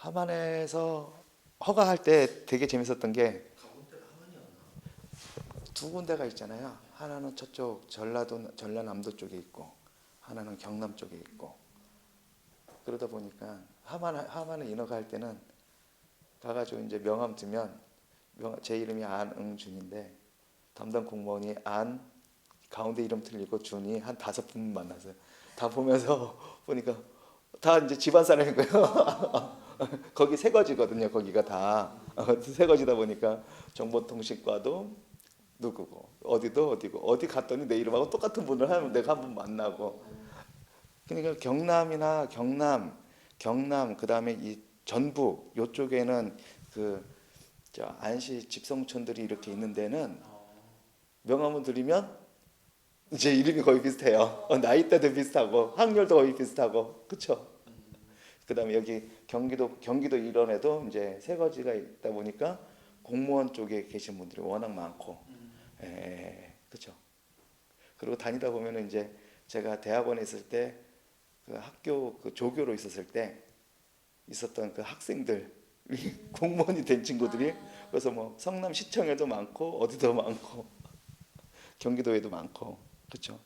함안에서 허가할 때 되게 재밌었던 게 두 군데가 있잖아요. 하나는 저쪽 전라남도 쪽에 있고 하나는 경남 쪽에 있고 그러다 보니까 함안에 인허가 할 때는 가가지고 이제 명함 두면 제 이름이 안응준인데 담당 공무원이 안 가운데 이름 틀리고 준이 한 5분 만났어요. 다 보면서 보니까 다 이제 집안 사람인 거예요. 거기 새거지거든요. 거기가 다 새거지다 보니까 정보통신과도 누구고 어디도 어디고 어디 갔더니 내 이름하고 똑같은 분을 하면 내가 한번 만나고 그러니까 경남 그다음에 이 전북 요쪽에는 그 저 안시 집성촌들이 이렇게 있는 데는 명함을 드리면 이제 이름이 거의 비슷해요. 나이대도 비슷하고 학렬도 거의 비슷하고 그렇죠. 그다음에 여기 경기도 일원에도 이제 새거지가 있다 보니까 공무원 쪽에 계신 분들이 워낙 많고 그렇죠. 그리고 다니다 보면은 이제 제가 대학원에 있을 때 그 학교 그 조교로 있었을 때 있었던 그 학생들이 공무원이 된 친구들이 그래서 뭐 성남시청에도 많고 어디도 많고 경기도에도 많고 그렇죠.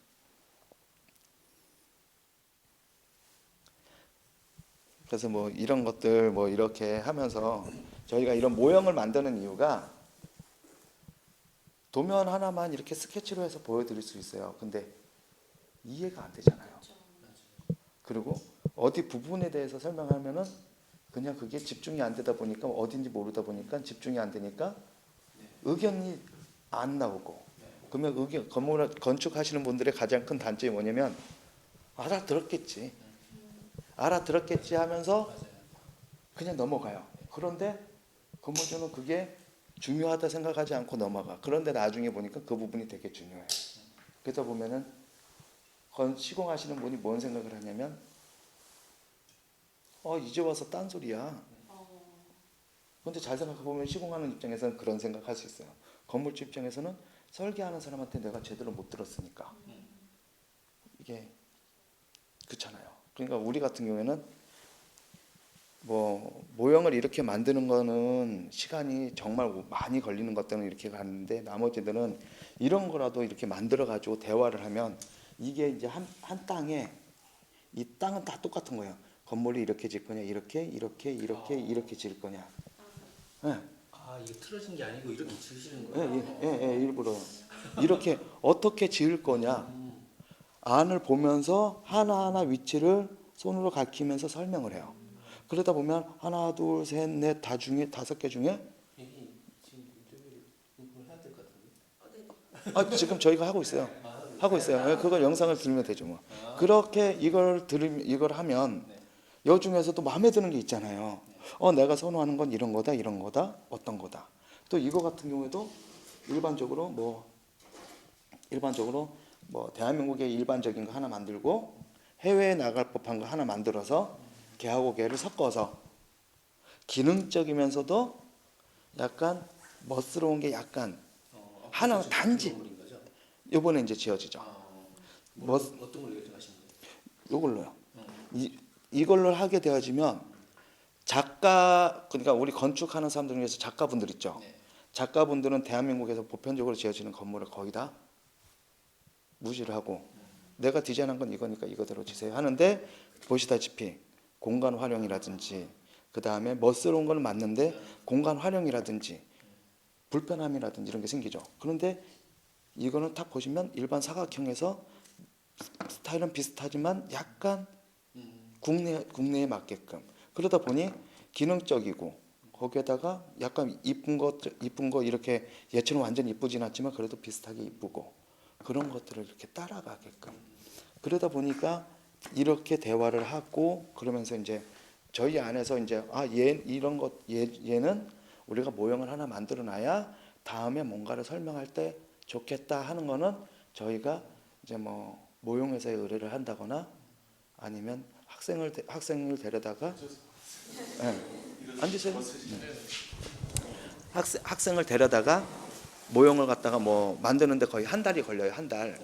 그래서 뭐 이런 것들 뭐 이렇게 하면서 저희가 이런 모형을 만드는 이유가 도면 하나만 이렇게 스케치로 해서 보여드릴 수 있어요. 근데 이해가 안 되잖아요. 그리고 어디 부분에 대해서 설명하면은 그냥 그게 집중이 안 되다 보니까 어딘지 모르다 보니까 집중이 안 되니까 의견이 안 나오고 그러면 건축하시는 분들의 가장 큰 단점이 뭐냐면 알아들었겠지 하면서 그냥 넘어가요. 그런데 건물주는 그게 중요하다 생각하지 않고 넘어가. 그런데 나중에 보니까 그 부분이 되게 중요해요. 그러다 보면은 시공하시는 분이 뭔 생각을 하냐면 이제 와서 딴소리야. 근데 잘 생각해보면 시공하는 입장에서는 그런 생각할 수 있어요. 건물주 입장에서는 설계하는 사람한테 내가 제대로 못 들었으니까 이게 그렇잖아요. 그러니까 우리 같은 경우에는 뭐 모형을 이렇게 만드는 거는 시간이 정말 많이 걸리는 것들은 이렇게 가는데 나머지들은 이런 거라도 이렇게 만들어 가지고 대화를 하면 이게 이제 한 땅에 이 땅은 다 똑같은 거예요. 건물이 이렇게 질 거냐 이렇게 질 거냐. 예. 이게 틀어진 게 아니고 이렇게 지으시는 예, 거예요? 일부러 이렇게 어떻게 지을 거냐 안을 보면서 하나하나 위치를 손으로 가리키면서 설명을 해요. 그러다 보면 하나, 둘, 셋, 넷 다 중에 5개 중에 지금 인터뷰를 이걸 해야 될 것 같은데? 지금 저희가 하고 있어요. 하고 있어요. 그걸 영상을 들으면 되죠 뭐. 그렇게 이걸 하면 여 중에서도 마음에 드는 게 있잖아요. 내가 선호하는 건 이런 거다, 어떤 거다. 또 이거 같은 경우에도 일반적으로 뭐 대한민국의 일반적인 거 하나 만들고 해외에 나갈 법한 거 하나 만들어서 개하고 개를 섞어서 기능적이면서도 약간 멋스러운 게 약간 하나 단지 건물인 거죠? 요번에 이제 지어지죠. 어떤 걸 예정하신 거예요? 요걸로요. 이걸로 하게 되어지면 그러니까 우리 건축하는 사람들 중에서 작가분들 있죠. 네. 작가분들은 대한민국에서 보편적으로 지어지는 건물을 거의 다 무시를 하고 내가 디자인한 건 이거니까 이거대로 지세요 하는데 보시다시피 공간 활용이라든지 그 다음에 멋스러운 건 맞는데 공간 활용이라든지 불편함이라든지 이런 게 생기죠. 그런데 이거는 딱 보시면 일반 사각형에서 스타일은 비슷하지만 약간 국내에 맞게끔 그러다 보니 기능적이고 거기에다가 약간 이쁜 거 이렇게 얘처럼 완전 이쁘진 않지만 그래도 비슷하게 이쁘고 그런 것들을 이렇게 따라가게끔 그러다 보니까 이렇게 대화를 하고 그러면서 이제 저희 안에서 이제 얘는 우리가 모형을 하나 만들어 놔야 다음에 뭔가를 설명할 때 좋겠다 하는 거는 저희가 이제 뭐 모형회사에 의뢰를 한다거나 아니면 학생을 데려다가 앉으세요. 학생을 데려다가 모형을 갖다가 뭐 만드는데 거의 한 달이 걸려요. 한 달.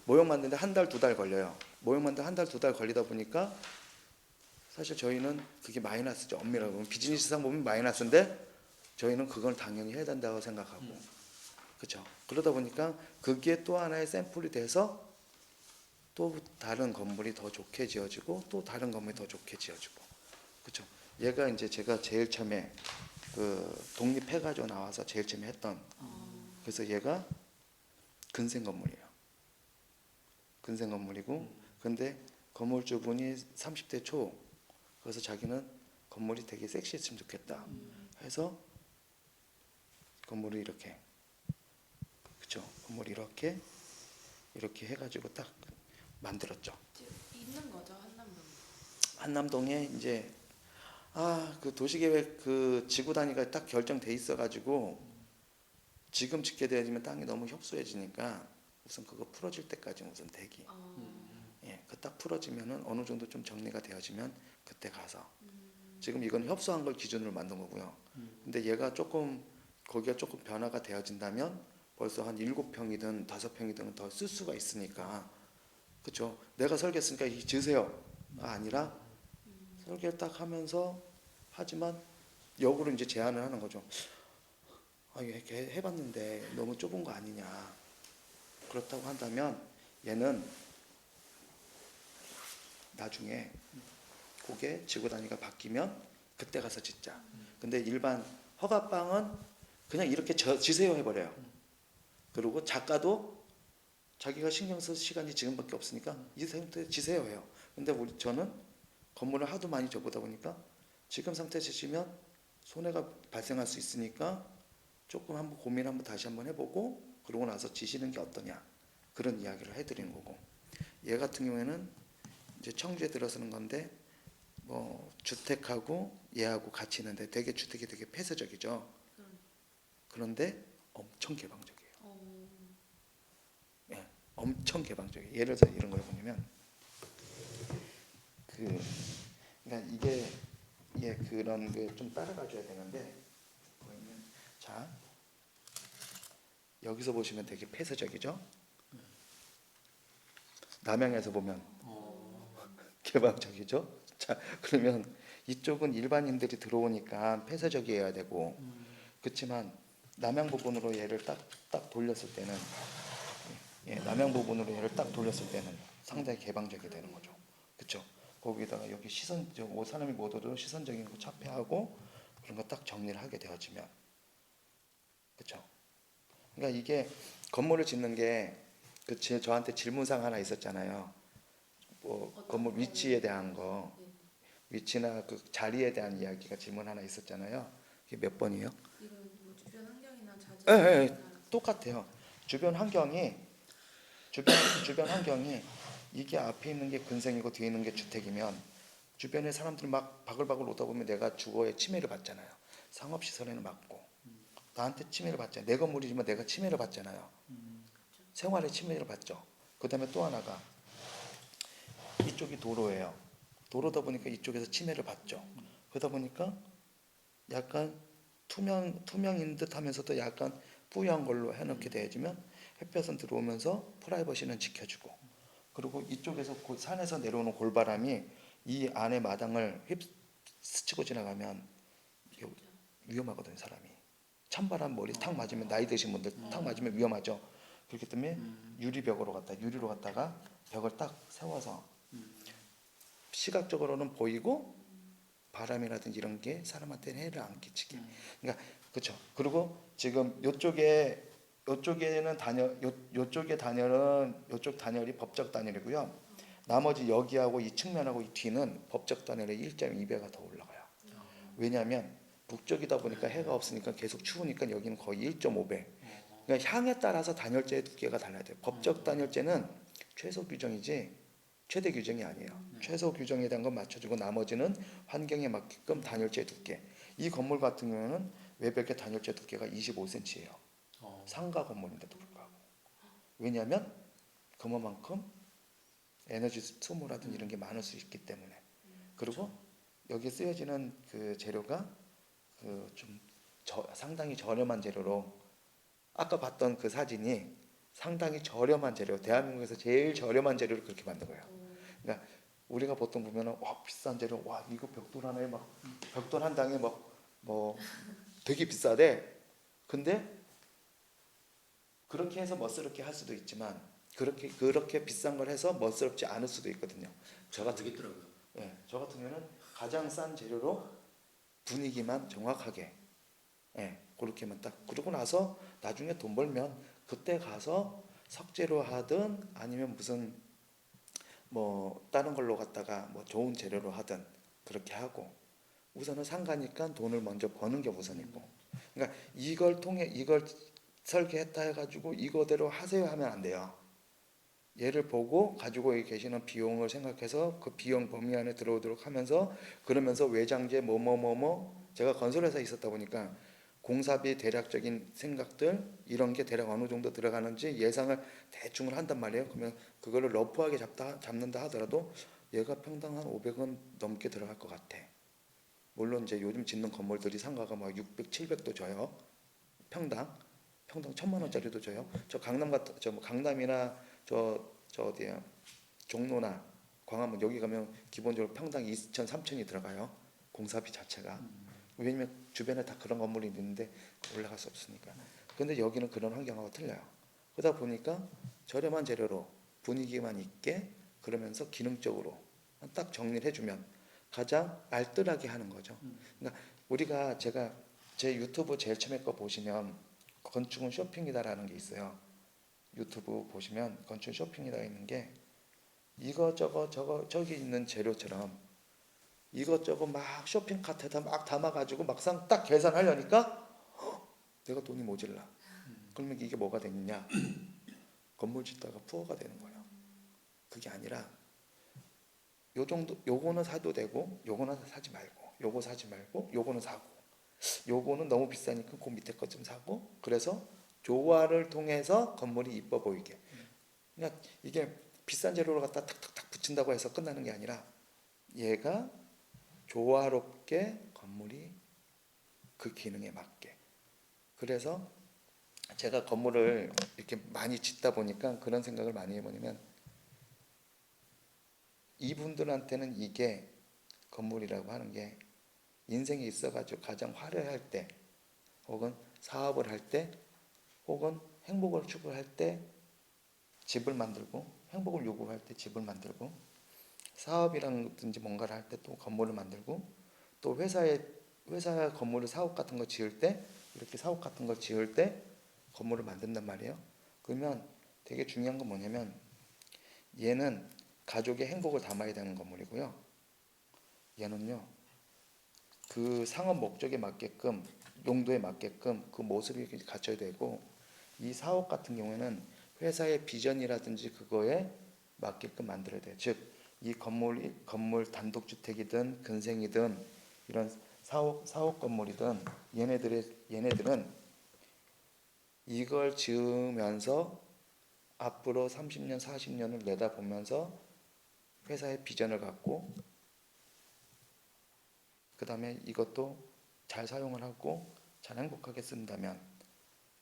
모형 만드는데 한 달, 2달 걸려요. 모형 만드는데 한 달, 2달 걸리다 보니까 사실 저희는 그게 마이너스죠. 엄밀하고 보면 비즈니스상 보면 마이너스인데 저희는 그걸 당연히 해야 된다고 생각하고 그렇죠. 그러다 보니까 그게 또 하나의 샘플이 돼서 또 다른 건물이 더 좋게 지어지고 또 다른 건물이 더 좋게 지어지고 그렇죠. 얘가 이제 제가 제일 처음에 그 독립해가지고 나와서 제일 처음에 했던 그래서 얘가 근생 건물이에요. 근생 건물이고 근데 건물주분이 30대 초 그래서 자기는 건물이 되게 섹시했으면 좋겠다 해서 건물을 이렇게 그쵸 건물이 이렇게 해가지고 딱 만들었죠. 지금 있는 거죠 한남동. 한남동에 이제 그 도시계획 그 지구 단위가 딱 결정돼 있어가지고 지금 짓게 되면 땅이 너무 협소해지니까 우선 그거 풀어질 때까지 우선 대기. 예, 그 딱 풀어지면은 어느 정도 좀 정리가 되어지면 그때 가서 지금 이건 협소한 걸 기준으로 만든 거고요. 근데 얘가 조금 거기가 조금 변화가 되어진다면 벌써 한 7평이든 5평이든 더 쓸 수가 있으니까 그렇죠. 내가 설계했으니까 이 지으세요. 아니라 설계를 딱 하면서 하지만 역으로 이제 제안을 하는 거죠. 이렇게 해봤는데 너무 좁은 거 아니냐. 그렇다고 한다면 얘는 나중에 그게 지구 단위가 바뀌면 그때 가서 짓자. 근데 일반 허가방은 그냥 이렇게 지세요 해버려요. 그리고 작가도 자기가 신경 쓸 시간이 지금밖에 없으니까 이 상태에 지세요 해요. 근데 저는 건물을 하도 많이 줘보다 보니까 지금 상태에서 지시면 손해가 발생할 수 있으니까 조금 한번 고민 한번 다시 한번 해보고 그러고 나서 지시는 게 어떠냐 그런 이야기를 해드리는 거고 얘 같은 경우에는 이제 청주에 들어서는 건데 뭐 주택하고 얘하고 같이 있는데 되게 주택이 되게 폐쇄적이죠. 그런데 엄청 개방적이에요. 예, 엄청 개방적이에요. 예를 들어 이런 걸 보면 그러니까 이게 그런 게 좀 따라가 줘야 되는데 보이면 자 여기서 보시면 되게 폐쇄적이죠. 남양에서 보면 개방적이죠. 자 그러면 이쪽은 일반인들이 들어오니까 폐쇄적이어야 되고 그렇지만 남양 부분으로 얘를 딱 돌렸을 때는 남양 부분으로 얘를 딱 돌렸을 때는 상당히 개방적이 되는 거죠. 그렇죠. 거기다가 여기 사람이 못 오도록 시선적인 거 차폐하고 그런 거 딱 정리를 하게 되어지면 그렇죠. 그러니까 이게 건물을 짓는 게 저한테 질문사항 하나 있었잖아요. 뭐 건물 위치에 대한 거, 위치나 그 자리에 대한 이야기가 질문 하나 있었잖아요. 이게 몇 번이에요? 이건 뭐 주변 환경이나 자재. 예, 똑같아요. 주변 환경이 이게 앞에 있는 게 근생이고 뒤에 있는 게 주택이면 주변에 사람들이 막 바글바글 오다 보면 내가 주거에 침해를 받잖아요. 상업시설에는 맞고 나한테 침해를 받잖아요. 내 건물이지만 내가 침해를 받잖아요. 생활에 침해를 받죠. 그 다음에 또 하나가 이쪽이 도로예요. 도로다 보니까 이쪽에서 침해를 받죠. 그러다 보니까 약간 투명인 듯 하면서도 약간 뿌연 걸로 해놓게 되어지면 햇볕은 들어오면서 프라이버시는 지켜주고 그리고 이쪽에서 산에서 내려오는 골바람이 이 안에 마당을 스치고 지나가면 위험하거든요. 사람이 찬바람 머리 탁 맞으면 나이 드신 분들 탁 맞으면 위험하죠. 그렇기 때문에 유리로 갔다가 벽을 딱 세워서 시각적으로는 보이고 바람이라든지 이런 게 사람한테 해를 안 끼치게. 그러니까 그렇죠. 그리고 지금 요쪽에는 요쪽의 단열은 요쪽 단열이 법적 단열이고요. 나머지 여기하고 이 측면하고 이 뒤는 법적 단열의 1.2배가 더 올라가요. 왜냐하면 북쪽이다 보니까 해가 없으니까 계속 추우니까 여기는 거의 1.5배. 그러니까 향에 따라서 단열재의 두께가 달라야 돼요. 법적 단열재는 최소 규정이지 최대 규정이 아니에요. 최소 규정에 대한 건 맞춰주고 나머지는 환경에 맞게끔 단열재 두께. 이 건물 같은 경우는 외벽의 단열재 두께가 25cm예요. 상가 건물인데도 불구하고. 왜냐하면 그만큼 에너지 소모라든지 이런 게 많을 수 있기 때문에. 그리고 여기에 쓰여지는 그 재료가 상당히 저렴한 재료로 아까 봤던 그 사진이 상당히 저렴한 재료, 대한민국에서 제일 저렴한 재료를 그렇게 만든 거예요. 그러니까 우리가 보통 보면은 와 비싼 재료, 와 이거 벽돌 하나에 막 벽돌 한 당에 막 뭐 되게 비싸대. 근데 그렇게 해서 멋스럽게 할 수도 있지만 그렇게 비싼 걸 해서 멋스럽지 않을 수도 있거든요. 저 같은 모르겠더라고요. 저 같은 경우는 가장 싼 재료로 분위기만 정확하게 그렇게만 딱 그러고 나서 나중에 돈 벌면 그때 가서 석재로 하든 아니면 무슨 뭐 다른 걸로 갖다가 뭐 좋은 재료로 하든 그렇게 하고 우선은 상가니까 돈을 먼저 버는 게 우선이고 그러니까 이걸 통해 이걸 설계했다 해가지고 이거대로 하세요 하면 안 돼요. 얘를 보고 가지고 계시는 비용을 생각해서 그 비용 범위 안에 들어오도록 하면서 그러면서 외장재 뭐뭐뭐뭐 제가 건설회사에 있었다 보니까 공사비 대략적인 생각들 이런 게 대략 어느 정도 들어가는지 예상을 대충을 한단 말이에요. 그러면 그거를 러프하게 잡는다 하더라도 얘가 평당 한 500원 넘게 들어갈 것 같아. 물론 이제 요즘 짓는 건물들이 상가가 막 600, 700도 줘요. 평당 1,000만 원짜리도 줘요. 저 강남 같은 저뭐 강남이나 저 어디야 종로나 광화문 여기 가면 기본적으로 평당 2천, 3천이 들어가요. 공사비 자체가. 왜냐면 주변에 다 그런 건물이 있는데 올라갈 수 없으니까. 근데 여기는 그런 환경하고 틀려요. 그러다 보니까 저렴한 재료로 분위기만 있게 그러면서 기능적으로 딱 정리를 해주면 가장 알뜰하게 하는 거죠. 그러니까 우리가 제가 제 유튜브 제일 처음에 거 보시면 건축은 쇼핑이다라는 게 있어요. 유튜브 보시면 건축 쇼핑이다 있는 게 이거저거 저기 있는 재료처럼 이것저것 막 쇼핑 카트에다 막 담아가지고 막상 딱 계산하려니까 내가 돈이 모질라. 그러면 이게 뭐가 되느냐? 건물 짓다가 부어가 되는 거예요. 그게 아니라 요 정도 요거는 사도 되고 요거는 사지 말고 요거 사지 말고 요거는 사고 요거는 너무 비싸니까 그 밑에 것 좀 사고 그래서 조화를 통해서 건물이 이뻐 보이게. 그러니까 이게 비싼 재료를 갖다 탁탁탁 붙인다고 해서 끝나는 게 아니라 얘가 조화롭게 건물이 그 기능에 맞게. 그래서 제가 건물을 이렇게 많이 짓다 보니까 그런 생각을 많이 해보냐면 이분들한테는 이게 건물이라고 하는 게 인생에 있어가지고 가장 화려할 때 혹은 사업을 할 때 혹은 행복을 추구할 때 집을 만들고 행복을 요구할 때 집을 만들고 사업이라든지 뭔가를 할 때 또 건물을 만들고 또 회사 건물을 사업 같은 거 지을 때 이렇게 사업 같은 거 지을 때 건물을 만든단 말이에요. 그러면 되게 중요한 건 뭐냐면 얘는 가족의 행복을 담아야 되는 건물이고요. 얘는요 그 상업 목적에 맞게끔 용도에 맞게끔 그 모습이 갖춰야 되고 이 사업 같은 경우에는 회사의 비전이라든지 그거에 맞게끔 만들어야 돼요. 즉 이 건물 단독주택이든 근생이든 이런 사옥 건물이든 얘네들은 이걸 지으면서 앞으로 30년, 40년을 내다보면서 회사의 비전을 갖고 그 다음에 이것도 잘 사용을 하고 잘 행복하게 쓴다면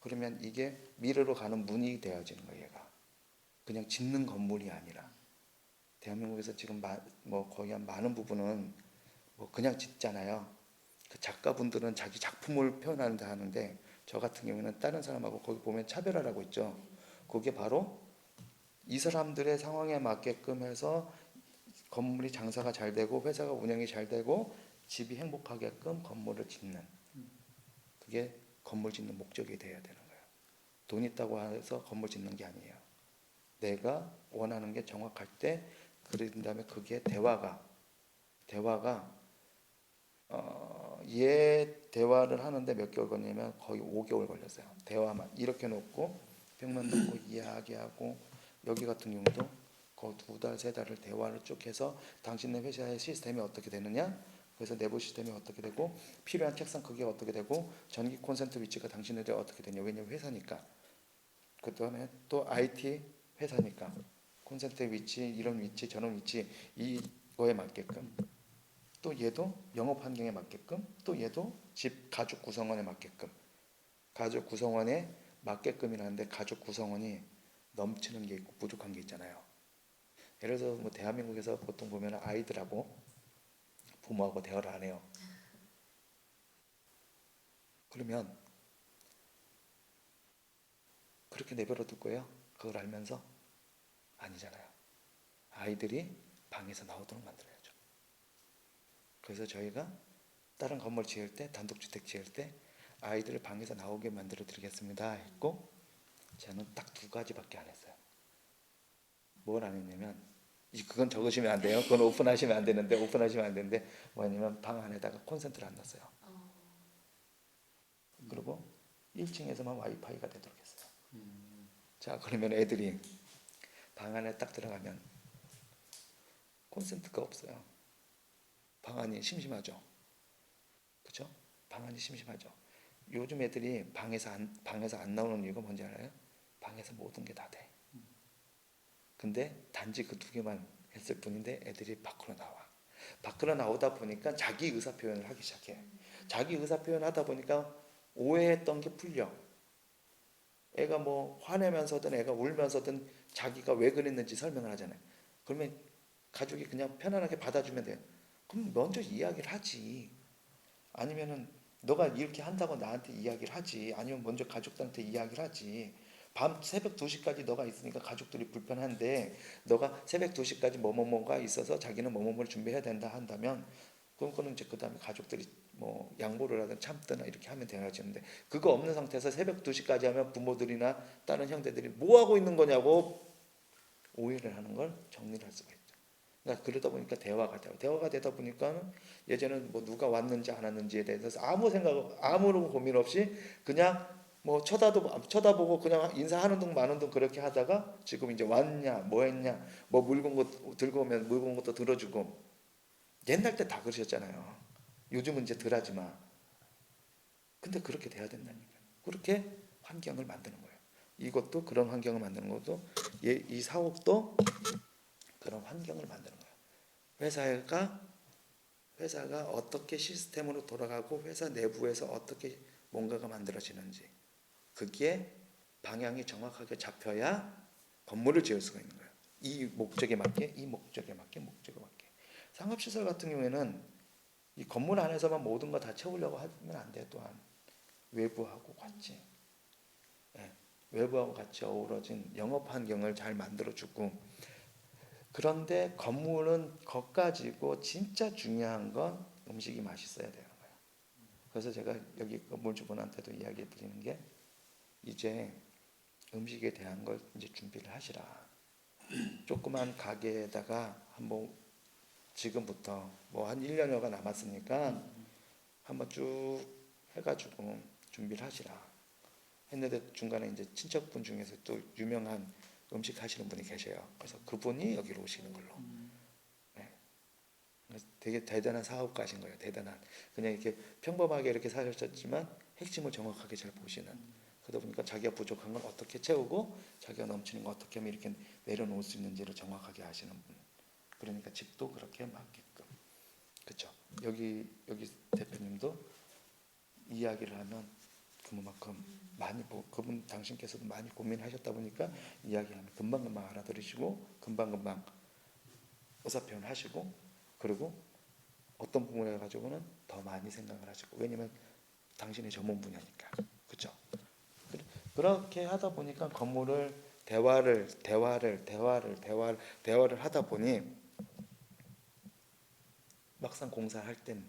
그러면 이게 미래로 가는 문이 되어지는 거예요. 얘가 그냥 짓는 건물이 아니라 대한민국에서 지금 뭐 거의 한 많은 부분은 뭐 그냥 짓잖아요. 그 작가분들은 자기 작품을 표현한다 하는데 저 같은 경우는 다른 사람하고 거기 보면 차별화라고 있죠. 그게 바로 이 사람들의 상황에 맞게끔 해서 건물이 장사가 잘 되고 회사가 운영이 잘 되고 집이 행복하게끔 건물을 짓는 그게 건물 짓는 목적이 되어야 되는 거예요. 돈 있다고 해서 건물 짓는 게 아니에요. 내가 원하는 게 정확할 때 그런 다음에 그게 대화가 얘 대화를 하는데 몇 개월 걸리냐면 거의 5개월 걸렸어요. 대화만 이렇게 놓고 벽만 놓고 이야기하고 여기 같은 경우도 거의 2달, 3달을 대화를 쭉 해서 당신네 회사의 시스템이 어떻게 되느냐 그래서 내부 시스템이 어떻게 되고 필요한 책상 크기가 어떻게 되고 전기 콘센트 위치가 당신네들이 어떻게 되냐 왜냐면 회사니까 그 다음에 또 IT 회사니까 콘센트 위치 이런 위치 저런 위치 이거에 맞게끔 또 얘도 영업 환경에 맞게끔 또 얘도 집 가족 구성원에 맞게끔 가족 구성원에 맞게끔이라는데 가족 구성원이 넘치는 게 있고 부족한 게 있잖아요. 예를 들어서 뭐 대한민국에서 보통 보면 아이들하고 부모하고 대화를 안 해요. 그러면 그렇게 내버려 둘 거예요? 그걸 알면서? 아니잖아요. 아이들이 방에서 나오도록 만들어야죠. 그래서 저희가 다른 건물 지을 때, 단독주택 지을 때 아이들을 방에서 나오게 만들어 드리겠습니다 했고, 저는 딱 두 가지밖에 안 했어요. 뭘 안 했냐면, 그건 적으시면 안 돼요. 그건 오픈하시면 안 되는데 뭐냐면 방 안에다가 콘센트를 안 넣었어요. 그리고 1층에서만 와이파이가 되도록 했어요. 자, 그러면 애들이 방 안에 딱 들어가면 콘센트가 없어요. 방 안이 심심하죠. 그렇죠? 방 안이 심심하죠. 요즘 애들이 방에서 안 나오는 이유가 뭔지 알아요? 방에서 모든 게 다 돼. 근데 단지 그 두 개만 했을 뿐인데 애들이 밖으로 나와. 밖으로 나오다 보니까 자기 의사 표현을 하기 시작해. 자기 의사 표현 하다 보니까 오해했던 게 풀려. 애가 뭐 화내면서든 애가 울면서든 자기가 왜 그랬는지 설명을 하잖아요. 그러면 가족이 그냥 편안하게 받아주면 돼요. 그럼 먼저 이야기를 하지. 아니면은 너가 이렇게 한다고 나한테 이야기를 하지. 아니면 먼저 가족들한테 이야기를 하지. 밤 새벽 2시까지 너가 있으니까 가족들이 불편한데 너가 새벽 2시까지 뭐뭐뭐가 있어서 자기는 뭐뭐뭐를 준비해야 된다 한다면 그거는 이제 그다음에 가족들이 뭐 양보를 하든 참든 이렇게 하면 되어지는데, 그거 없는 상태에서 새벽 2시까지 하면 부모들이나 다른 형제들이 뭐 하고 있는 거냐고 오해를 하는 걸 정리를 할 수가 있죠. 그러니까 그러다 보니까 대화가 돼요. 대화가 되다 보니까는 예전에는 뭐 누가 왔는지 안 왔는지에 대해서 아무 생각, 아무런 고민 없이 그냥 뭐 쳐다보고 그냥 인사하는 둥 마는 둥 그렇게 하다가 지금 이제 왔냐, 뭐 했냐, 뭐 물건 거 들고 오면 물건 것도 들어주고. 옛날 때 다 그러셨잖아요. 요즘은 이제 덜 하지 마. 근데 그렇게 돼야 된다니까요. 그렇게 환경을 만드는 거예요. 이것도 그런 환경을 만드는 것도, 이 사옥도 그런 환경을 만드는 거예요. 회사가 어떻게 시스템으로 돌아가고 회사 내부에서 어떻게 뭔가가 만들어지는지, 그게 방향이 정확하게 잡혀야 건물을 지을 수가 있는 거예요. 이 목적에 맞게, 이 목적에 맞게, 목적에 맞게. 상업시설 같은 경우에는 이 건물 안에서만 모든 거 다 채우려고 하면 안 돼요. 또한 외부하고 같이, 예, 외부하고 같이 어우러진 영업 환경을 잘 만들어주고. 그런데 건물은 겉가지고 진짜 중요한 건 음식이 맛있어야 되는 거예요. 그래서 제가 여기 건물주분한테도 이야기 드리는 게, 이제 음식에 대한 걸 이제 준비를 하시라. 조그만 가게에다가 한번 지금부터 뭐 한 1년여가 남았으니까 한번 쭉 해가지고 준비를 하시라 했는데, 중간에 이제 친척분 중에서 또 유명한 음식 하시는 분이 계세요. 그래서 그분이 여기로 오시는 걸로. 네. 되게 대단한 사업가신 거예요. 대단한. 그냥 이렇게 평범하게 이렇게 사셨지만 핵심을 정확하게 잘 보시는. 그러다 보니까 자기가 부족한 건 어떻게 채우고 자기가 넘치는 건 어떻게 하면 이렇게 내려놓을 수 있는지를 정확하게 아시는 분. 그러니까 집도 그렇게 맞게끔. 그렇죠. 여기 대표님도 이야기를 하면 그만큼 많이 그분 당신께서도 많이 고민하셨다 보니까 이야기하면 금방금방 알아들으시고 금방금방 의사 표현하시고, 그리고 어떤 부분에 가지고는 더 많이 생각을 하시고, 왜냐면 당신의 전문 분야니까. 그렇죠. 그렇게 하다 보니까 건물을 대화를 하다 보니 막상 공사할 땐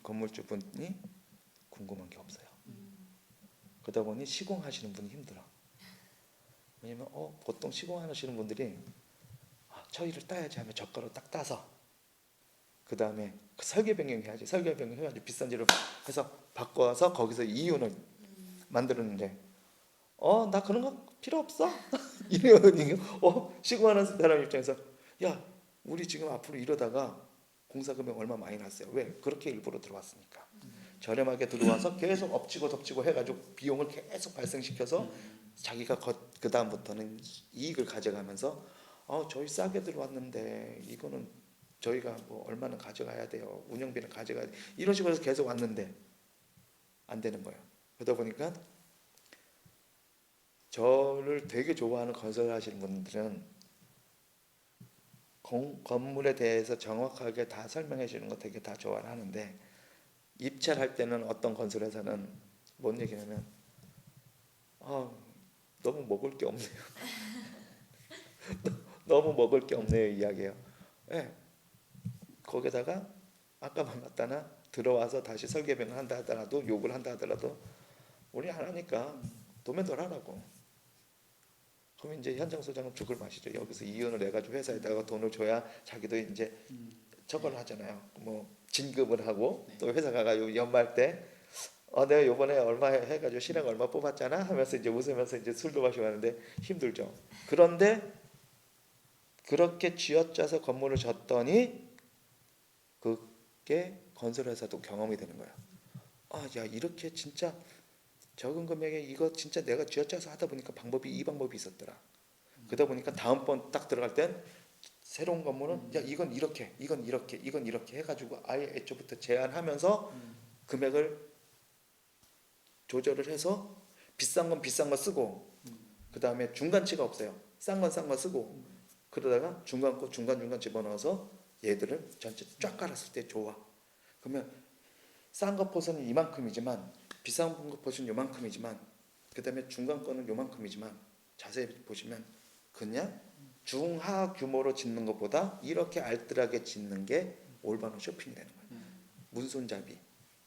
건물주분이 궁금한 게 없어요. 그러다 보니 시공하시는 분이 힘들어. 왜냐면 보통 시공하시는 분들이 저희를 따야지 하면 저가로 딱 따서 그 다음에 설계 변경해야지, 설계 변경해야지 비싼 재료 해서 바꿔서 거기서 이윤을 만드는데, 나 그런 거 필요 없어. 이러니 시공하는 사람 입장에서, 야, 우리 지금 앞으로 이러다가 공사 금액 얼마 많이 났어요. 왜? 그렇게 일부러 들어왔으니까. 저렴하게 들어와서 계속 엎치고 덮치고 해가지고 비용을 계속 발생시켜서 자기가 그 다음부터는 이익을 가져가면서 저희 싸게 들어왔는데 이거는 저희가 뭐 얼마는 가져가야 돼요. 운영비는 가져가야 돼. 이런 식으로 해서 계속 왔는데 안 되는 거예요. 그러다 보니까 저를 되게 좋아하는 건설하시는 분들은 건물에 대해서 정확하게 다 설명해 주는 거 되게 다 좋아를 하는데 입찰할 때는 어떤 건설회사는 뭔 얘기냐면 너무 먹을 게 없네요. 너무 먹을 게 없네요 이야기예요. 예, 거기다가 아까만 갖다나 들어와서 다시 설계병을 한다 하더라도 욕을 한다 하더라도 우리 안 하니까 도면 덜 하라고. 그럼 이제 현장 소장은 죽을 맛이죠. 여기서 이윤을 내가지고 회사에다가 돈을 줘야 자기도 이제 저걸 하잖아요. 뭐 진급을 하고 네. 또 회사 가가지고 연말 때 내가 요번에 얼마 해가지고 실행 얼마 뽑았잖아 하면서 이제 웃으면서 이제 술도 마시고 하는데 힘들죠. 그런데 그렇게 쥐어짜서 건물을 졌더니 그게 건설회사도 경험이 되는 거야. 야 이렇게 진짜 적은 금액에 이거 진짜 내가 쥐어짜서 하다 보니까 이 방법이 있었더라. 그러다 보니까 다음번 딱 들어갈 땐 새로운 건물은 야 이건 이렇게 이건 이렇게 이건 이렇게 해가지고 아예 애초부터 제안하면서 금액을 조절을 해서 비싼 건 비싼 거 쓰고 그 다음에 중간치가 없어요. 싼 건 싼 거 쓰고 그러다가 중간 거 중간중간 집어넣어서 얘들을 전체 쫙 깔았을 때 좋아. 그러면 싼 거 포선은 이만큼이지만 비싼 거 포선은 요만큼이지만 그 다음에 중간 거는 요만큼이지만 자세히 보시면 그냥 중하 규모로 짓는 것보다 이렇게 알뜰하게 짓는 게 올바른 쇼핑이 되는 거예요. 문손잡이,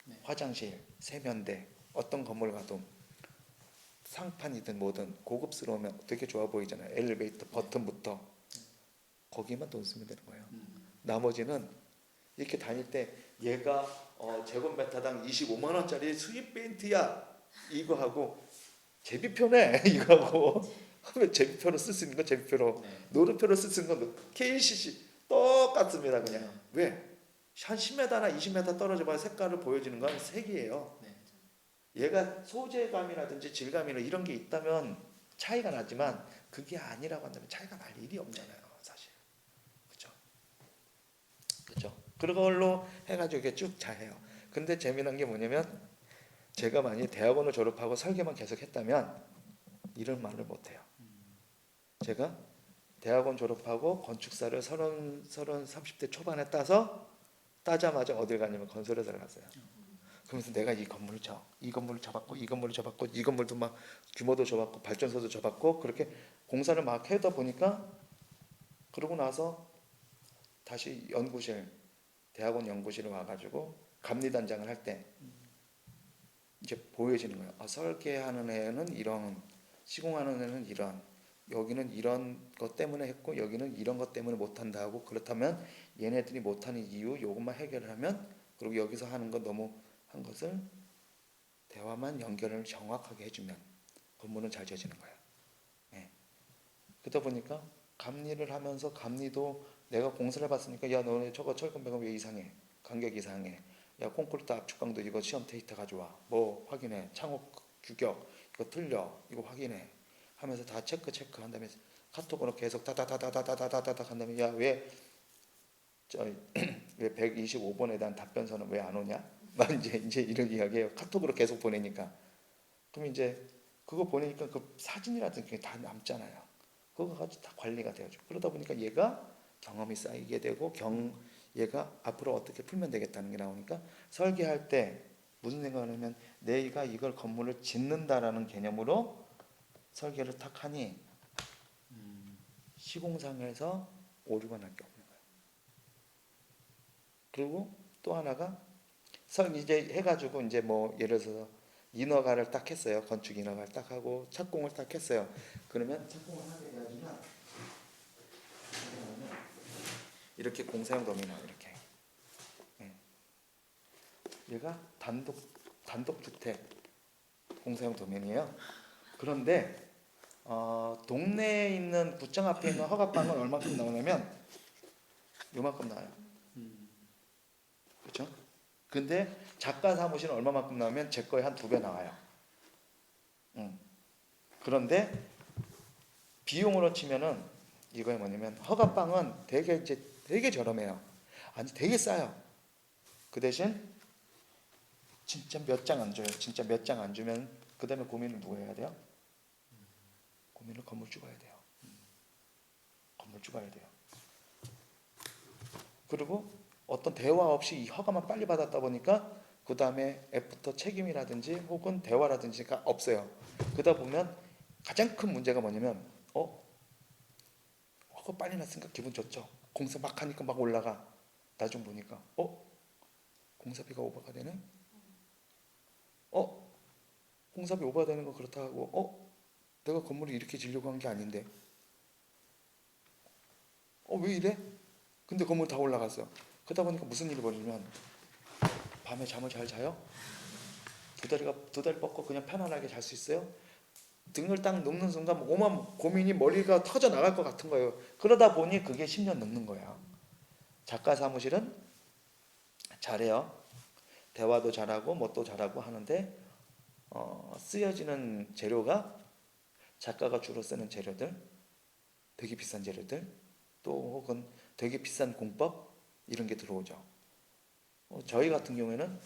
네. 화장실, 세면대 어떤 건물 가도 상판이든 뭐든 고급스러우면 되게 좋아 보이잖아요. 엘리베이터 버튼부터 거기만 돈 쓰면 되는 거예요. 나머지는 이렇게 다닐 때 얘가 제곱미터당 25만 원짜리 수입 페인트야 이거 하고 제비표네 이거 하고 하면 제비표로 쓸 수 있는 건 제비표로 네. 노루표로 쓸 수 있는 건 KCC 똑같습니다 그냥. 네. 왜? 한 10m나 20m 떨어져 봐야 색깔을 보여주는 건 색이에요. 네. 얘가 소재감이라든지 질감이나 이런 게 있다면 차이가 나지만 그게 아니라고 한다면 차이가 날 일이 없잖아요 사실. 그렇죠? 그걸로 해가지고 이게 쭉 잘해요. 근데 재미난 게 뭐냐면 제가 만약 대학원을 졸업하고 설계만 계속 했다면 이런 말을 못해요. 제가 대학원 졸업하고 건축사를 30대 초반에 따자마자 어딜 가냐면 건설회사를 갔어요. 그러면서 내가 이 건물을 이 건물을 접었고 이 건물을 접었고 이 건물도 막 규모도 접었고 발전소도 접었고 그렇게 공사를 막 해다 보니까 그러고 나서 다시 대학원 연구실에 와가지고 감리단장을 할 때 이제 보여지는 거예요. 설계하는 애는 이런, 시공하는 애는 이런, 여기는 이런 것 때문에 했고 여기는 이런 것 때문에 못한다 하고 그렇다면 얘네들이 못하는 이유 요것만 해결을 하면 그리고 여기서 하는 거 너무 한 것을 대화만 연결을 정확하게 해주면 건물은 잘 지어지는 거예요. 예. 그러다 보니까 감리를 하면서 감리도 내가 공사를 해봤으니까 야 너네 저거 철근백은 왜 이상해? 간격이 이상해. 야 콘크리트 압축강도 이거 시험 데이터 가져와. 뭐 확인해. 창호 규격 이거 틀려. 이거 확인해. 하면서 다 체크한 다음에 카톡으로 계속 다다다다다다다다다 한 다음에 야 왜 왜 125번에 대한 답변서는 왜 안 오냐? 막 이제 이런 이야기예요. 카톡으로 계속 보내니까. 그럼 이제 그거 보내니까 그 사진이라든지 그게 다 남잖아요. 그거 가지고 다 관리가 되어죠. 그러다 보니까 얘가 경험이 쌓이게 되고 얘가 앞으로 어떻게 풀면 되겠다는 게 나오니까 설계할 때 무슨 생각을 하면 내가 이걸 건물을 짓는다라는 개념으로 설계를 탁 하니 시공상에서 오류가 날 게 없는 거예요. 그리고 또 하나가 이제 해가지고 이제 뭐 예를 들어서 인허가를 딱 했어요. 건축 인허가를 딱 하고 착공을 딱 했어요. 그러면 착공을 하게 돼가지고 이렇게 공사용 도면이나 이렇게 얘가 단독주택 공사용 도면이에요. 그런데 동네에 있는 구청 앞에 있는 허가방은 얼마큼 나오냐면 요만큼 나와요. 그렇죠? 근데 작가 사무실은 얼마만큼 나오면 제 거에 한 2배 나와요. 그런데 비용으로 치면은 이거에 뭐냐면 허가방은 되게 저렴해요. 아니 되게 싸요. 그 대신 진짜 몇 장 안 줘요. 진짜 몇 장 안 주면 그 다음에 고민을 누가 해야 돼요? 고민을 건물주가 해야 돼요. 건물주가 해야 돼요. 그리고 어떤 대화 없이 이 허가만 빨리 받았다 보니까 그 다음에 애프터 책임이라든지 혹은 대화라든지가 없어요. 그러다 보면 가장 큰 문제가 뭐냐면 허가 빨리 났으니까 기분 좋죠. 공사 막 하니까 막 올라가. 나중 보니까 공사비가 오버가 되네. 공사비 오버가 되는 거 그렇다 하고 내가 건물을 이렇게 지려고 한 게 아닌데 왜 이래? 근데 건물 다 올라갔어. 그러다 보니까 무슨 일이 벌어지면 밤에 잠을 잘 자요? 두 다리 뻗고 그냥 편안하게 잘 수 있어요? 등을 딱 눕는 순간 오만 고민이 머리가 터져 나갈 것 같은 거예요. 그러다 보니 그게 10년 넘는 거야. 작가 사무실은 잘해요. 대화도 잘하고 뭣도 잘하고 하는데 쓰여지는 재료가 작가가 주로 쓰는 재료들, 되게 비싼 재료들, 또 혹은 되게 비싼 공법 이런 게 들어오죠. 저희 같은 경우에는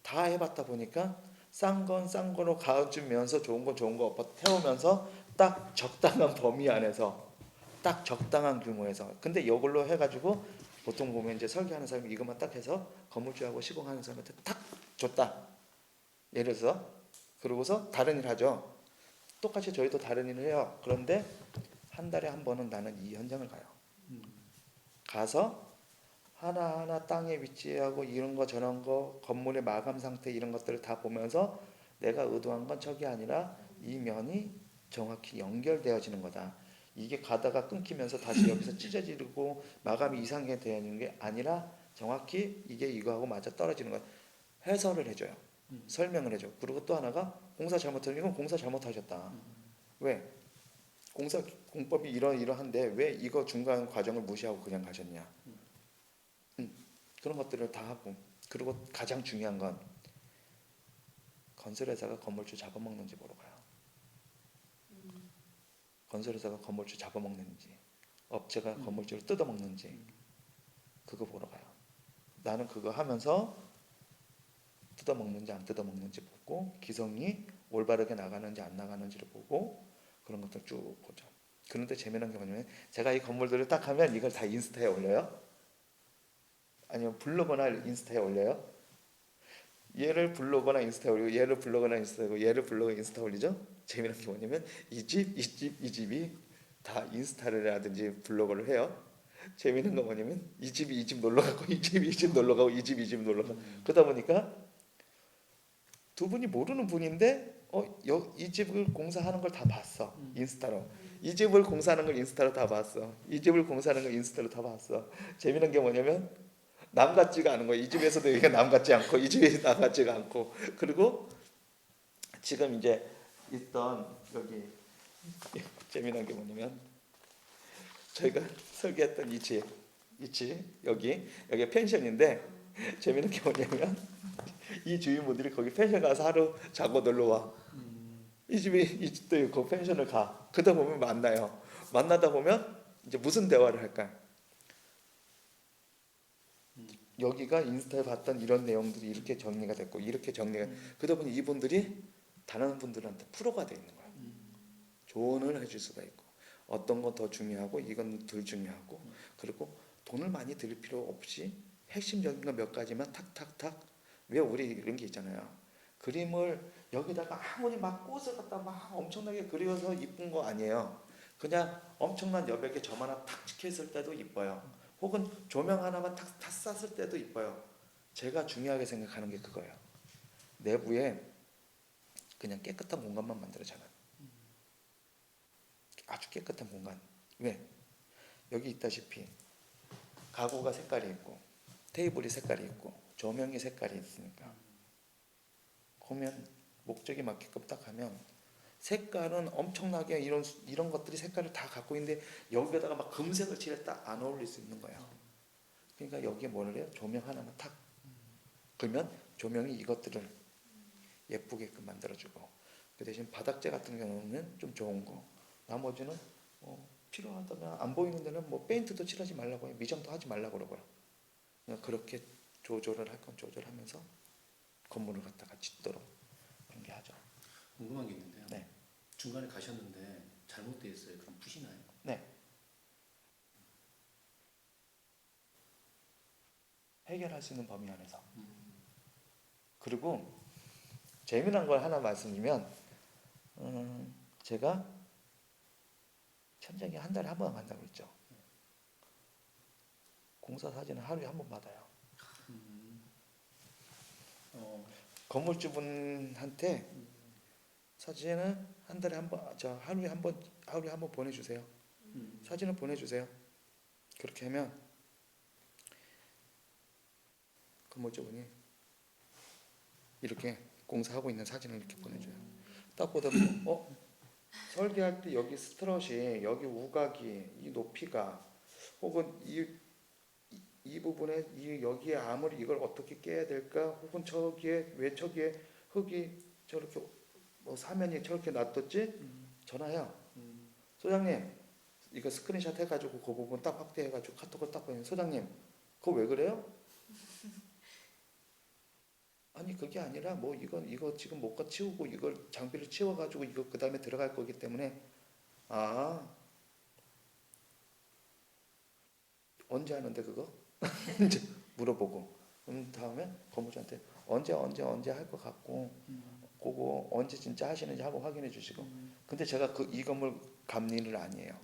다 해봤다 보니까 싼 건 싼 거로 가주면서 좋은 건 좋은 거 엎어 태우면서 딱 적당한 범위 안에서 딱 적당한 규모에서 근데 이걸로 해가지고 보통 보면 이제 설계하는 사람이 이것만 딱 해서 건물주하고 시공하는 사람한테 딱 줬다. 예를 들어서 그러고서 다른 일 하죠. 똑같이 저희도 다른 일을 해요. 그런데 한 달에 한 번은 나는 이 현장을 가요. 가서 하나하나 땅에 위치하고 이런 거 저런 거 건물의 마감 상태 이런 것들을 다 보면서 내가 의도한 건 저게 아니라 이 면이 정확히 연결되어지는 거다. 이게 가다가 끊기면서 다시 여기서 찢어지고 마감이 이상하게 되는 게 아니라 정확히 이게 이거하고 맞아 떨어지는 거 해설을 해줘요. 설명을 해줘. 그리고 또 하나가 공사 잘못하면 이건 공사 잘못하셨다. 왜? 공사 공법이 이러한데 왜 이거 중간 과정을 무시하고 그냥 가셨냐? 그런 것들을 다 하고 그리고 가장 중요한 건 건설회사가 건물주 잡아먹는지 보러 가요. 건설회사가 건물주 잡아먹는지 업체가 건물주를 뜯어먹는지 그거 보러 가요. 나는 그거 하면서 뜯어먹는지 안 뜯어먹는지 보고 기성이 올바르게 나가는지 안 나가는지를 보고 그런 것들 쭉 보죠. 그런데 재미난 게 뭐냐면 제가 이 건물들을 딱 하면 이걸 다 인스타에 올려요. 아니면 블로그나 인스타에 올려요. 얘를 블로그나 인스타에 올리고 얘를 블로그나 인스타에 올리고 얘를 블로그나 인스타 올리죠. 재미난 게 뭐냐면 이 집, 이 집, 이 집이 다 인스타라든지 블로그를 해요. 재미난 거 뭐냐면 이 집이 이 집 놀러 가고 이 집이 이 집 놀러 가고 이 집이 이 집 놀러 가고 그러다 보니까 두 분이 모르는 분인데 이 집을 공사하는 걸 다 봤어. 인스타로. 이 집을 공사하는 걸 인스타로 다 봤어. 이 집을 공사하는 걸 인스타로 다 봤어. 재미난 게 뭐냐면 남 같지가 않은 거야. 이 집에서도 이게 남 같지 않고 이 집이 남 같지가 않고 그리고 지금 이제 있던 여기 재미난 게 뭐냐면 저희가 설계했던 이 집 여기 펜션인데 재미난 게 뭐냐면 이 주인분들이 거기 펜션 가서 하루 자고 놀러 와. 이 집도 있고 펜션을 가. 그러다 보면 만나요. 만나다 보면 이제 무슨 대화를 할까? 여기가 인스타에 봤던 이런 내용들이 이렇게 정리가 됐고 이렇게 정리가 그러다 보니 이분들이 다른 분들한테 프로가 돼 있는 거야. 조언을 해줄 수가 있고 어떤 건 더 중요하고 이건 덜 중요하고 그리고 돈을 많이 들일 필요 없이 핵심적인 거 몇 가지만 탁탁탁 왜 우리 이런 게 있잖아요. 그림을 여기다가 아무리 막 꽃을 갖다 막 엄청나게 그려서 이쁜 거 아니에요. 그냥 엄청난 여백에 점 하나 탁 찍혀 있을 때도 이뻐요. 혹은 조명 하나만 탁 쐈을 때도 이뻐요. 제가 중요하게 생각하는 게 그거예요. 내부에 그냥 깨끗한 공간만 만들어잖아요. 아주 깨끗한 공간. 왜? 여기 있다시피 가구가 색깔이 있고 테이블이 색깔이 있고 조명이 색깔이 있으니까 그러면 목적에 맞게끔 딱 하면 색깔은 엄청나게 이런 것들이 색깔을 다 갖고 있는데 여기에다가 막 금색을 칠했다 안 어울릴 수 있는 거예요. 그러니까 여기에 뭐를 해요? 조명 하나만 탁 그러면 조명이 이것들을 예쁘게끔 만들어주고 그 대신 바닥재 같은 경우는 좀 좋은 거 나머지는 필요하다면 안 보이는 데는 뭐 페인트도 칠하지 말라고 해요. 미장도 하지 말라고 그러고요. 그러니까 그렇게 조절을 할 건 조절하면서 건물을 갖다가 짓도록 그런 게 하죠. 궁금한 게 있는데요. 네. 중간에 가셨는데 잘못돼 있어요. 그럼 푸시나요? 네. 해결할 수 있는 범위 안에서. 그리고 재미난 걸 하나 말씀드리면 제가 천장에 한 달에 한 번 간다고 했죠. 공사 사진은 하루에 한 번 받아요. 건물주분한테 사진은 한 달에 한 번, 하루에 한 번 보내주세요. 사진을 보내주세요. 그렇게 하면 건물주분이 이렇게 공사하고 있는 사진을 이렇게 보내줘요. 딱 보다 보면 설계할 때 여기 스트럿이, 여기 우각이, 이 높이가, 혹은 이 부분에 여기에 아무리 이걸 어떻게 깨야 될까, 혹은 저기에 왜 저기에 흙이 저렇게 뭐 사면이 저렇게 놔뒀지? 전화해요. 소장님 이거 스크린샷 해가지고 그 부분 딱 확대해가지고 카톡을 딱 보내면, 소장님 그거 왜 그래요? 아니 그게 아니라 뭐 이거 지금 못 가 치우고 이걸 장비를 치워가지고 이거 그 다음에 들어갈 거기 때문에 언제 하는데 그거? 이제 물어보고 다음에 건물주한테 언제 할 것 같고 그거 언제 진짜 하시는지 한번 확인해 주시고. 근데 제가 이 건물 감리는 아니에요.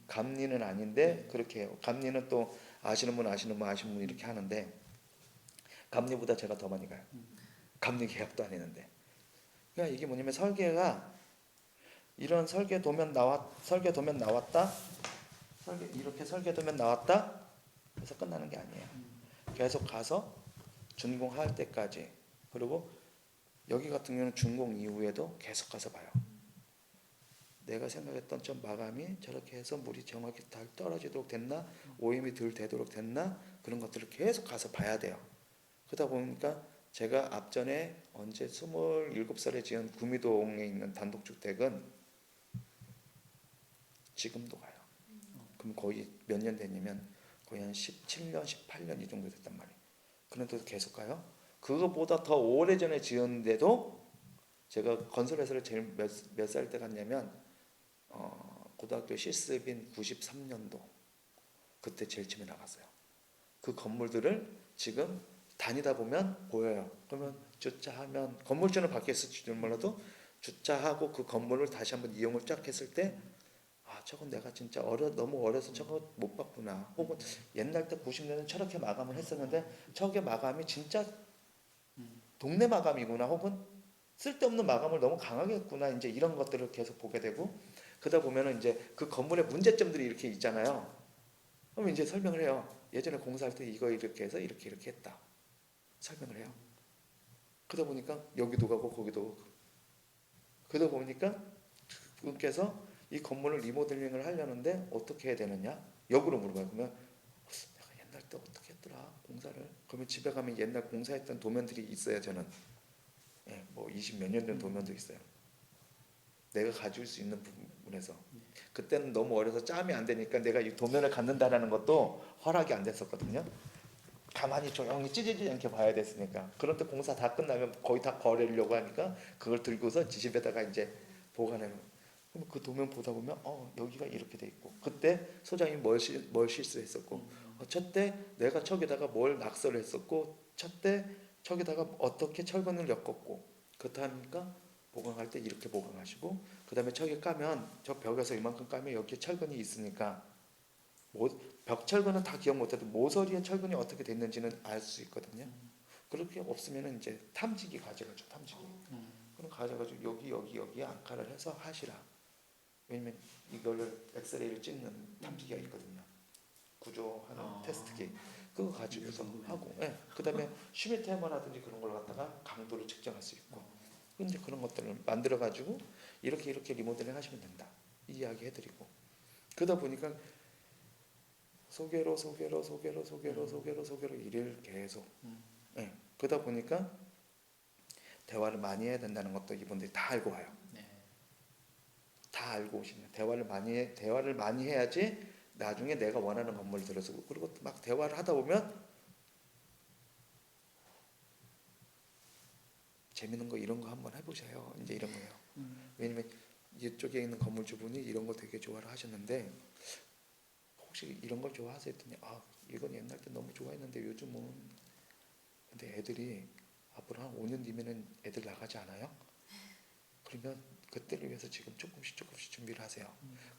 감리는 아닌데 그렇게 해요. 감리는 또 아시는 분 이렇게 하는데, 감리보다 제가 더 많이 가요. 감리 계약도 안 했는데. 그러니까 이게 뭐냐면, 설계가 이런 설계 도면 나왔다. 이렇게 설계 도면 나왔다. 그래서 끝나는 게 아니에요. 계속 가서 준공할 때까지. 그리고 여기 같은 경우는 준공 이후에도 계속 가서 봐요. 내가 생각했던 저 마감이 저렇게 해서 물이 정확히 잘 떨어지도록 됐나, 오염이 덜 되도록 됐나, 그런 것들을 계속 가서 봐야 돼요. 그러다 보니까 제가 앞전에 언제 27살에 지은 구미동에 있는 단독주택은 지금도 가요. 그럼 거의 몇 년 됐냐면 거의 한 17년, 18년 이 정도 됐단 말이에요. 그런데도 계속 가요. 그것보다 더 오래전에 지었는데도, 제가 건설회사를 제일 몇 살 때 갔냐면 고등학교 실습인 93년도 그때 제일 처음에 나갔어요. 그 건물들을 지금 다니다 보면 보여요. 그러면 주차하면, 건물주는 바뀌었을지도 몰라도 주차하고 그 건물을 다시 한번 이용을 쫙 했을 때, 저건 내가 진짜 너무 어려서 저거 못 봤구나. 혹은 옛날 때 90년대 저렇게 마감을 했었는데 저게 마감이 진짜 동네 마감이구나. 혹은 쓸데없는 마감을 너무 강하게 했구나. 이제 이런 것들을 계속 보게 되고, 그러다 보면은 이제 그 건물의 문제점들이 이렇게 있잖아요. 그럼 이제 설명을 해요. 예전에 공사할 때 이거 이렇게 해서 이렇게 했다. 설명을 해요. 그러다 보니까 여기도 가고 거기도 가고. 그러다 보니까 그분께서 이 건물을 리모델링을 하려는데 어떻게 해야 되느냐? 역으로 물어봐요. 그러면 내가 옛날 때 어떻게 했더라 공사를. 그러면 집에 가면 옛날 공사했던 도면들이 있어요. 저는 뭐 20몇 년 된 도면도 있어요. 내가 가질 수 있는 부분에서. 그때는 너무 어려서 짬이 안 되니까 내가 이 도면을 갖는다라는 것도 허락이 안 됐었거든요. 가만히 조용히 찌지지 않게 봐야 됐으니까. 그런데 공사 다 끝나면 거의 다 버리려고 하니까 그걸 들고서 집에다가 이제 보관해요. 그럼 그 도면 보다 보면 여기가 이렇게 돼 있고, 그때 소장이 뭘 실수했었고, 첫때 내가 척에다가 뭘 낙서를 했었고, 첫때 척에다가 어떻게 철근을 엮었고, 그렇다니까 보강할 때 이렇게 보강하시고, 그 다음에 척에 까면 저 벽에서 이만큼 까면 여기에 철근이 있으니까, 벽 철근은 다 기억 못해도 모서리의 철근이 어떻게 됐는지는 알 수 있거든요. 그렇게 없으면 이제 탐지기 가져가죠. 탐지기. 그럼 가져가지고 여기에 안카를 해서 하시라. 왜냐면 이거를 엑스레이를 찍는 탐지기가 있거든요. 구조하는 테스트기. 그거 가지고서 하고, 그 다음에 슈미테머라든지 그런 걸 갖다가 강도를 측정할 수 있고, 이제 그런 것들을 만들어 가지고 이렇게 리모델링 하시면 된다. 이 이야기 해드리고, 그러다 보니까 소개로 일을 계속. 그러다 보니까 대화를 많이 해야 된다는 것도 이분들이 다 알고 와요. 다 알고 오시네요. 대화를 많이 해야지 나중에 내가 원하는 건물을 들어서. 그리고 막 대화를 하다 보면 재밌는 거 이런 거 한번 해보세요. 이제 이런 거예요. 왜냐면 이쪽에 있는 건물주분이 이런 거 되게 좋아를 하셨는데 혹시 이런 걸 좋아하세요? 했더니 이건 옛날 때 너무 좋아했는데 요즘은 근데 애들이 앞으로 한 5년 뒤면은 애들 나가지 않아요? 그러면 그때를 위해서 지금 조금씩 준비를 하세요.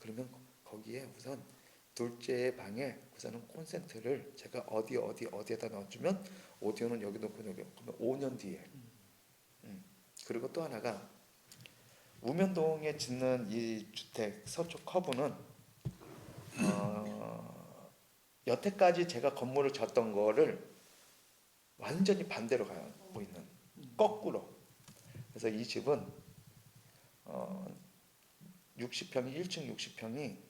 그러면 거기에 우선 둘째 방에 우선은 콘센트를 제가 어디에다 넣어주면 오디오는 여기 놓고 여기, 그러면 5년 뒤에. 그리고 또 하나가 우면동에 짓는 이 주택 서쪽 커브는 여태까지 제가 건물을 졌던 거를 완전히 반대로 가요. 보이는 거꾸로. 그래서 이 집은 60평이 1층 60평이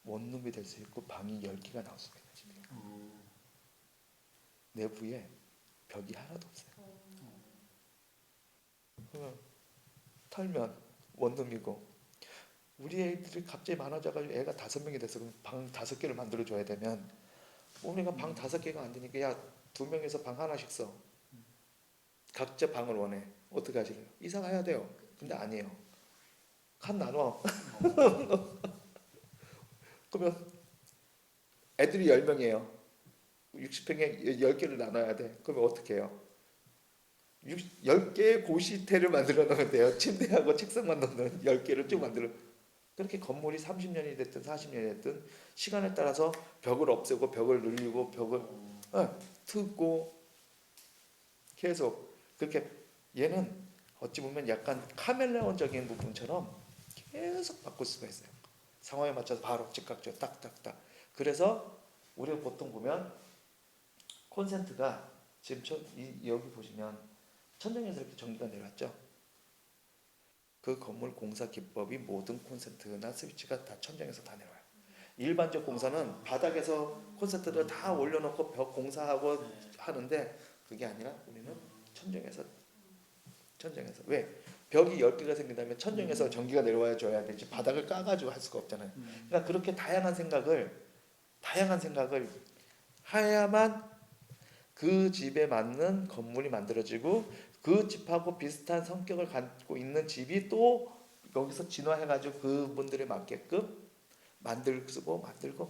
원룸이 될 수 있고 방이 10개가 나올 수가 있는 집이에요. 내부에 벽이 하나도 없어요. 그러면 털면 원룸이고 우리 애들이 갑자기 많아져가지고 애가 5명이 돼서 방 5개를 만들어줘야 되면 우리가 방 5개가 안 되니까 야 2명에서 방 하나씩 써. 각자 방을 원해. 어떻게 하실래요? 이사 가야 돼요. 근데 아니에요. 칸 나눠. 그러면 애들이 10명이에요. 60평에 10개를 나눠야 돼. 그러면 어떻게 해요? 10개의 고시태를 만들어 놓으면 돼요. 침대하고 책상만 넣는 10개를 쭉 만들어. 그렇게 건물이 30년이 됐든 40년이 됐든 시간에 따라서 벽을 없애고 벽을 늘리고 벽을 트고 계속 그렇게 얘는 어찌 보면 약간 카멜레온적인 부분처럼 계속 바꿀 수가 있어요. 상황에 맞춰서 바로 즉각적으로 딱딱딱. 그래서 우리가 보통 보면 콘센트가 지금 여기 보시면 천정에서 이렇게 전기가 내려왔죠. 그 건물 공사 기법이 모든 콘센트나 스위치가 다 천정에서 다 내려와요. 일반적 공사는 바닥에서 콘센트를 다 올려놓고 벽 공사하고 하는데 그게 아니라 우리는 천정에서 왜? 벽이 10개가 생긴다면 천정에서 전기가 내려와야 줘야 되지 바닥을 까가지고 할 수가 없잖아요. 그러니까 그렇게 다양한 생각을 해야만 그 집에 맞는 건물이 만들어지고 그 집하고 비슷한 성격을 갖고 있는 집이 또 여기서 진화해가지고 그분들에 맞게끔 만들고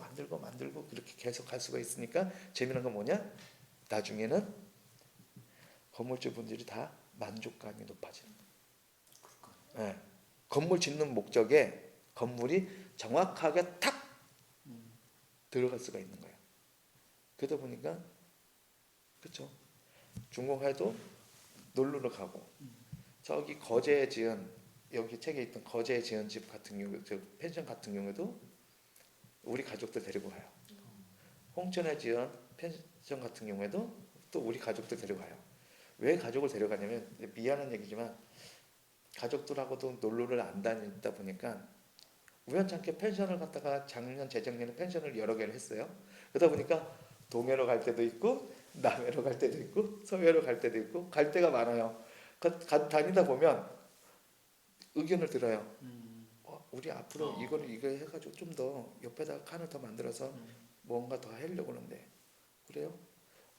그렇게 계속 갈 수가 있으니까 재미난 건 뭐냐? 나중에는 건물주분들이 다 만족감이 높아지는 거예요. 네. 건물 짓는 목적에 건물이 정확하게 탁 들어갈 수가 있는 거예요. 그러다 보니까 그렇죠. 준공해도 놀러 가고 저기 거제에 지은 여기 책에 있던 거제에 지은 집 같은 경우 펜션 같은 경우도 우리 가족들 데리고 가요. 홍천에 지은 펜션 같은 경우에도 또 우리 가족들 데려가요. 왜 가족을 데려가냐면 미안한 얘기지만 가족들하고도 놀러를 안 다니다 보니까 우연찮게 펜션을 갔다가 작년 재작년에 펜션을 여러 개를 했어요. 그러다 보니까 동해로 갈 때도 있고 남해로 갈 때도 있고 서해로 갈 때도 있고 갈 데가 많아요. 다니다 보면 의견을 들어요. 우리 앞으로 이거 해가지고 좀 더 옆에다가 칸을 더 만들어서 뭔가 더 하려고 하는데 그래요?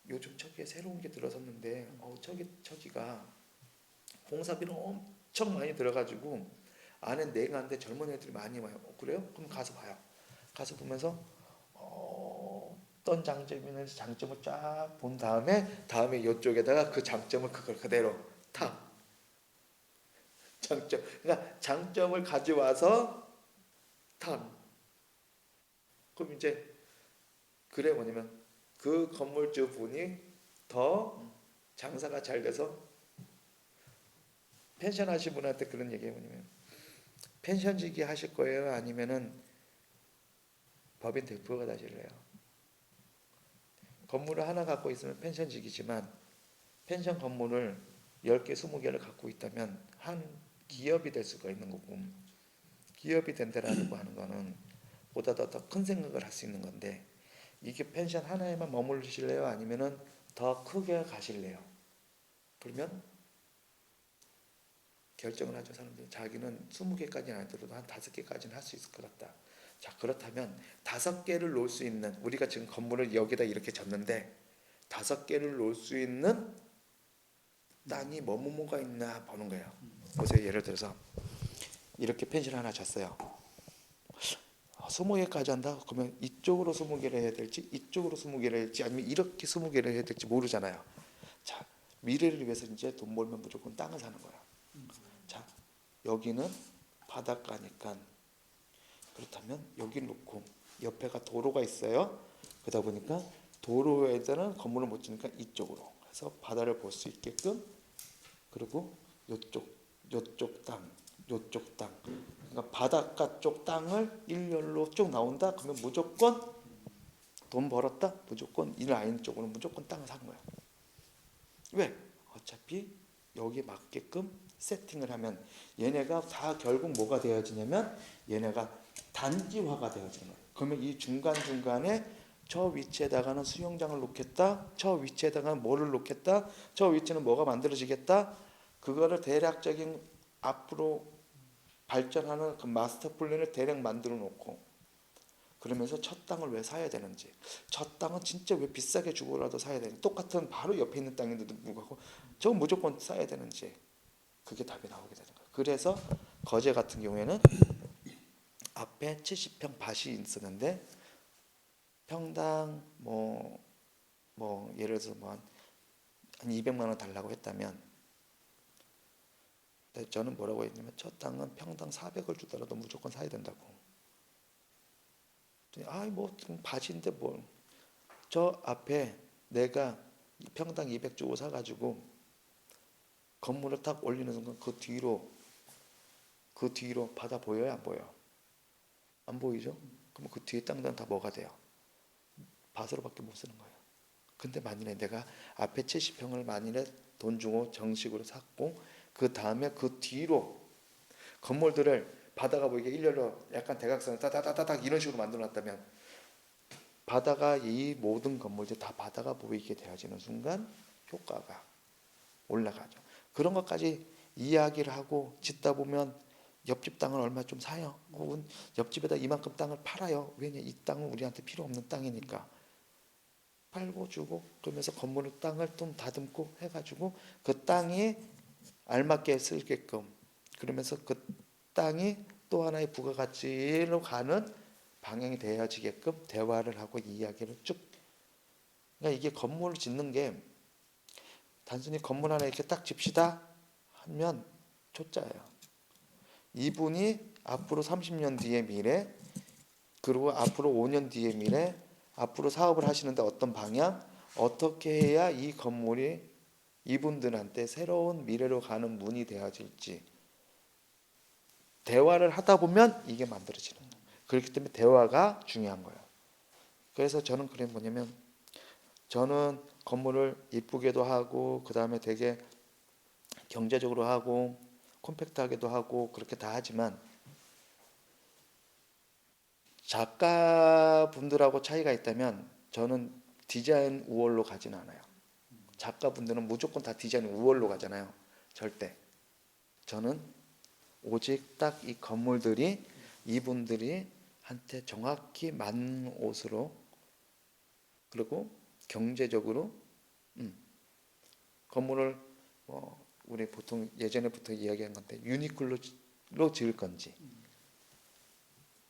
요즘 저기에 새로운 게 들어섰는데 저기가 공사비는 엄청 많이 들어가지고 안에 내가는데 젊은 애들이 많이 와요. 그래요? 그럼 가서 봐요. 가서 보면서 어떤 장점이 있는지 장점을 쫙 본 다음에 이쪽에다가 그 장점을 그걸 그대로 탁 장점. 그러니까 장점을 가져와서 탁. 그럼 이제 그래 뭐냐면 그 건물주 분이 더 장사가 잘 돼서 펜션 하실 분한테 그런 얘기해 뭐냐면 펜션지기 하실 거예요? 아니면은 법인 대표가 되실래요? 건물을 하나 갖고 있으면 펜션지기지만 펜션 건물을 10개, 20개를 갖고 있다면 한 기업이 될 수가 있는 거고 기업이 된다라고 하는 거는 보다 더 큰 생각을 할 수 있는 건데 이게 펜션 하나에만 머무르실래요? 아니면은 더 크게 가실래요? 그러면 결정을 하죠. 사람들이 자기는 20개까지는 아니더라도 한 5개까지는 할 수 있을 것 같다. 자 그렇다면 5개를 놓을 수 있는 우리가 지금 건물을 여기다 이렇게 졌는데 5개를 놓을 수 있는 땅이 뭐가 있나 보는 거예요. 보세요. 예를 들어서 이렇게 펜션 하나 졌어요. 20개까지 한다? 그러면 이쪽으로 20개를 해야 될지 이쪽으로 20개를 해야 될지 아니면 이렇게 20개를 해야 될지 모르잖아요. 자, 미래를 위해서 이제 돈 벌면 무조건 땅을 사는 거야. 자, 여기는 바닷가니까 그렇다면 여기 놓고 옆에가 도로가 있어요. 그러다 보니까 도로에다는 건물을 못 지니까 이쪽으로 해서 바다를 볼 수 있게끔 그리고 요쪽 땅, 요쪽 땅. 그러니까 바닷가 쪽 땅을 일렬로 쭉 나온다. 그러면 무조건 돈 벌었다. 무조건 이 라인 쪽으로 무조건 땅을 산 거야. 왜? 어차피 여기에 맞게끔 세팅을 하면 얘네가 다 결국 뭐가 되어지냐면 얘네가 단지화가 되어지는 거예요. 그러면 이 중간중간에 저 위치에다가는 수영장을 놓겠다. 저 위치에다가는 뭐를 놓겠다. 저 위치는 뭐가 만들어지겠다. 그거를 대략적인 앞으로 발전하는 그 마스터 플랜을 대략 만들어 놓고 그러면서 첫 땅을 왜 사야 되는지 첫 땅은 진짜 왜 비싸게 주고라도 사야 되는지 똑같은 바로 옆에 있는 땅인데도 불구하고 저건 무조건 사야 되는지 그게 답이 나오게 되는 거예요. 그래서 거제 같은 경우에는 앞에 70평 밭이 있었는데 평당 뭐 예를 들어서 한 200만 원 달라고 했다면 저는 뭐라고 했냐면 첫 땅은 평당 400을 주더라도 무조건 사야 된다고. 뭐 밭인데 뭐 저 앞에 내가 평당 200 주고 사가지고 건물을 딱 올리는 순간 그 뒤로 바다 보여요? 안 보여? 안 보이죠? 그럼 그 뒤에 땅들은 다 뭐가 돼요? 밭으로밖에 못 쓰는 거예요. 근데 만일에 내가 앞에 70평을 만일에 돈 주고 정식으로 샀고 그 다음에 그 뒤로 건물들을 바다가 보이게 일렬로 약간 대각선을 따다다닥 이런 식으로 만들어 놨다면 바다가 이 모든 건물들 다 바다가 보이게 되어지는 순간 효과가 올라가죠. 그런 것까지 이야기를 하고 짓다 보면 옆집 땅을 얼마 좀 사요. 혹은 옆집에다 이만큼 땅을 팔아요. 왜냐 이 땅은 우리한테 필요 없는 땅이니까 팔고 주고 그러면서 건물을 땅을 좀 다듬고 해가지고 그 땅이 알맞게 쓰게끔 그러면서 그 땅이 또 하나의 부가가치로 가는 방향이 되어지게끔 대화를 하고 이야기를 쭉. 그러니까 이게 건물을 짓는 게 단순히 건물 하나 이렇게 딱 집시다 하면 초짜예요. 이분이 앞으로 30년 뒤의 미래 그리고 앞으로 5년 뒤의 미래 앞으로 사업을 하시는데 어떤 방향 어떻게 해야 이 건물이 이분들한테 새로운 미래로 가는 문이 되어질지 대화를 하다 보면 이게 만들어지는 거예요. 그렇기 때문에 대화가 중요한 거예요. 그래서 저는 그래 뭐냐면 저는 건물을 이쁘게도 하고 그 다음에 되게 경제적으로 하고 컴팩트하게도 하고 그렇게 다 하지만 작가분들하고 차이가 있다면 저는 디자인 우월로 가진 않아요. 작가분들은 무조건 다 디자인 우월로 가잖아요. 절대. 저는 오직 딱 이 건물들이 이분들이 한테 정확히 맞는 옷으로 그리고 경제적으로 건물을 우리 보통 예전에부터 이야기한 건데 유니클로로 지을 건지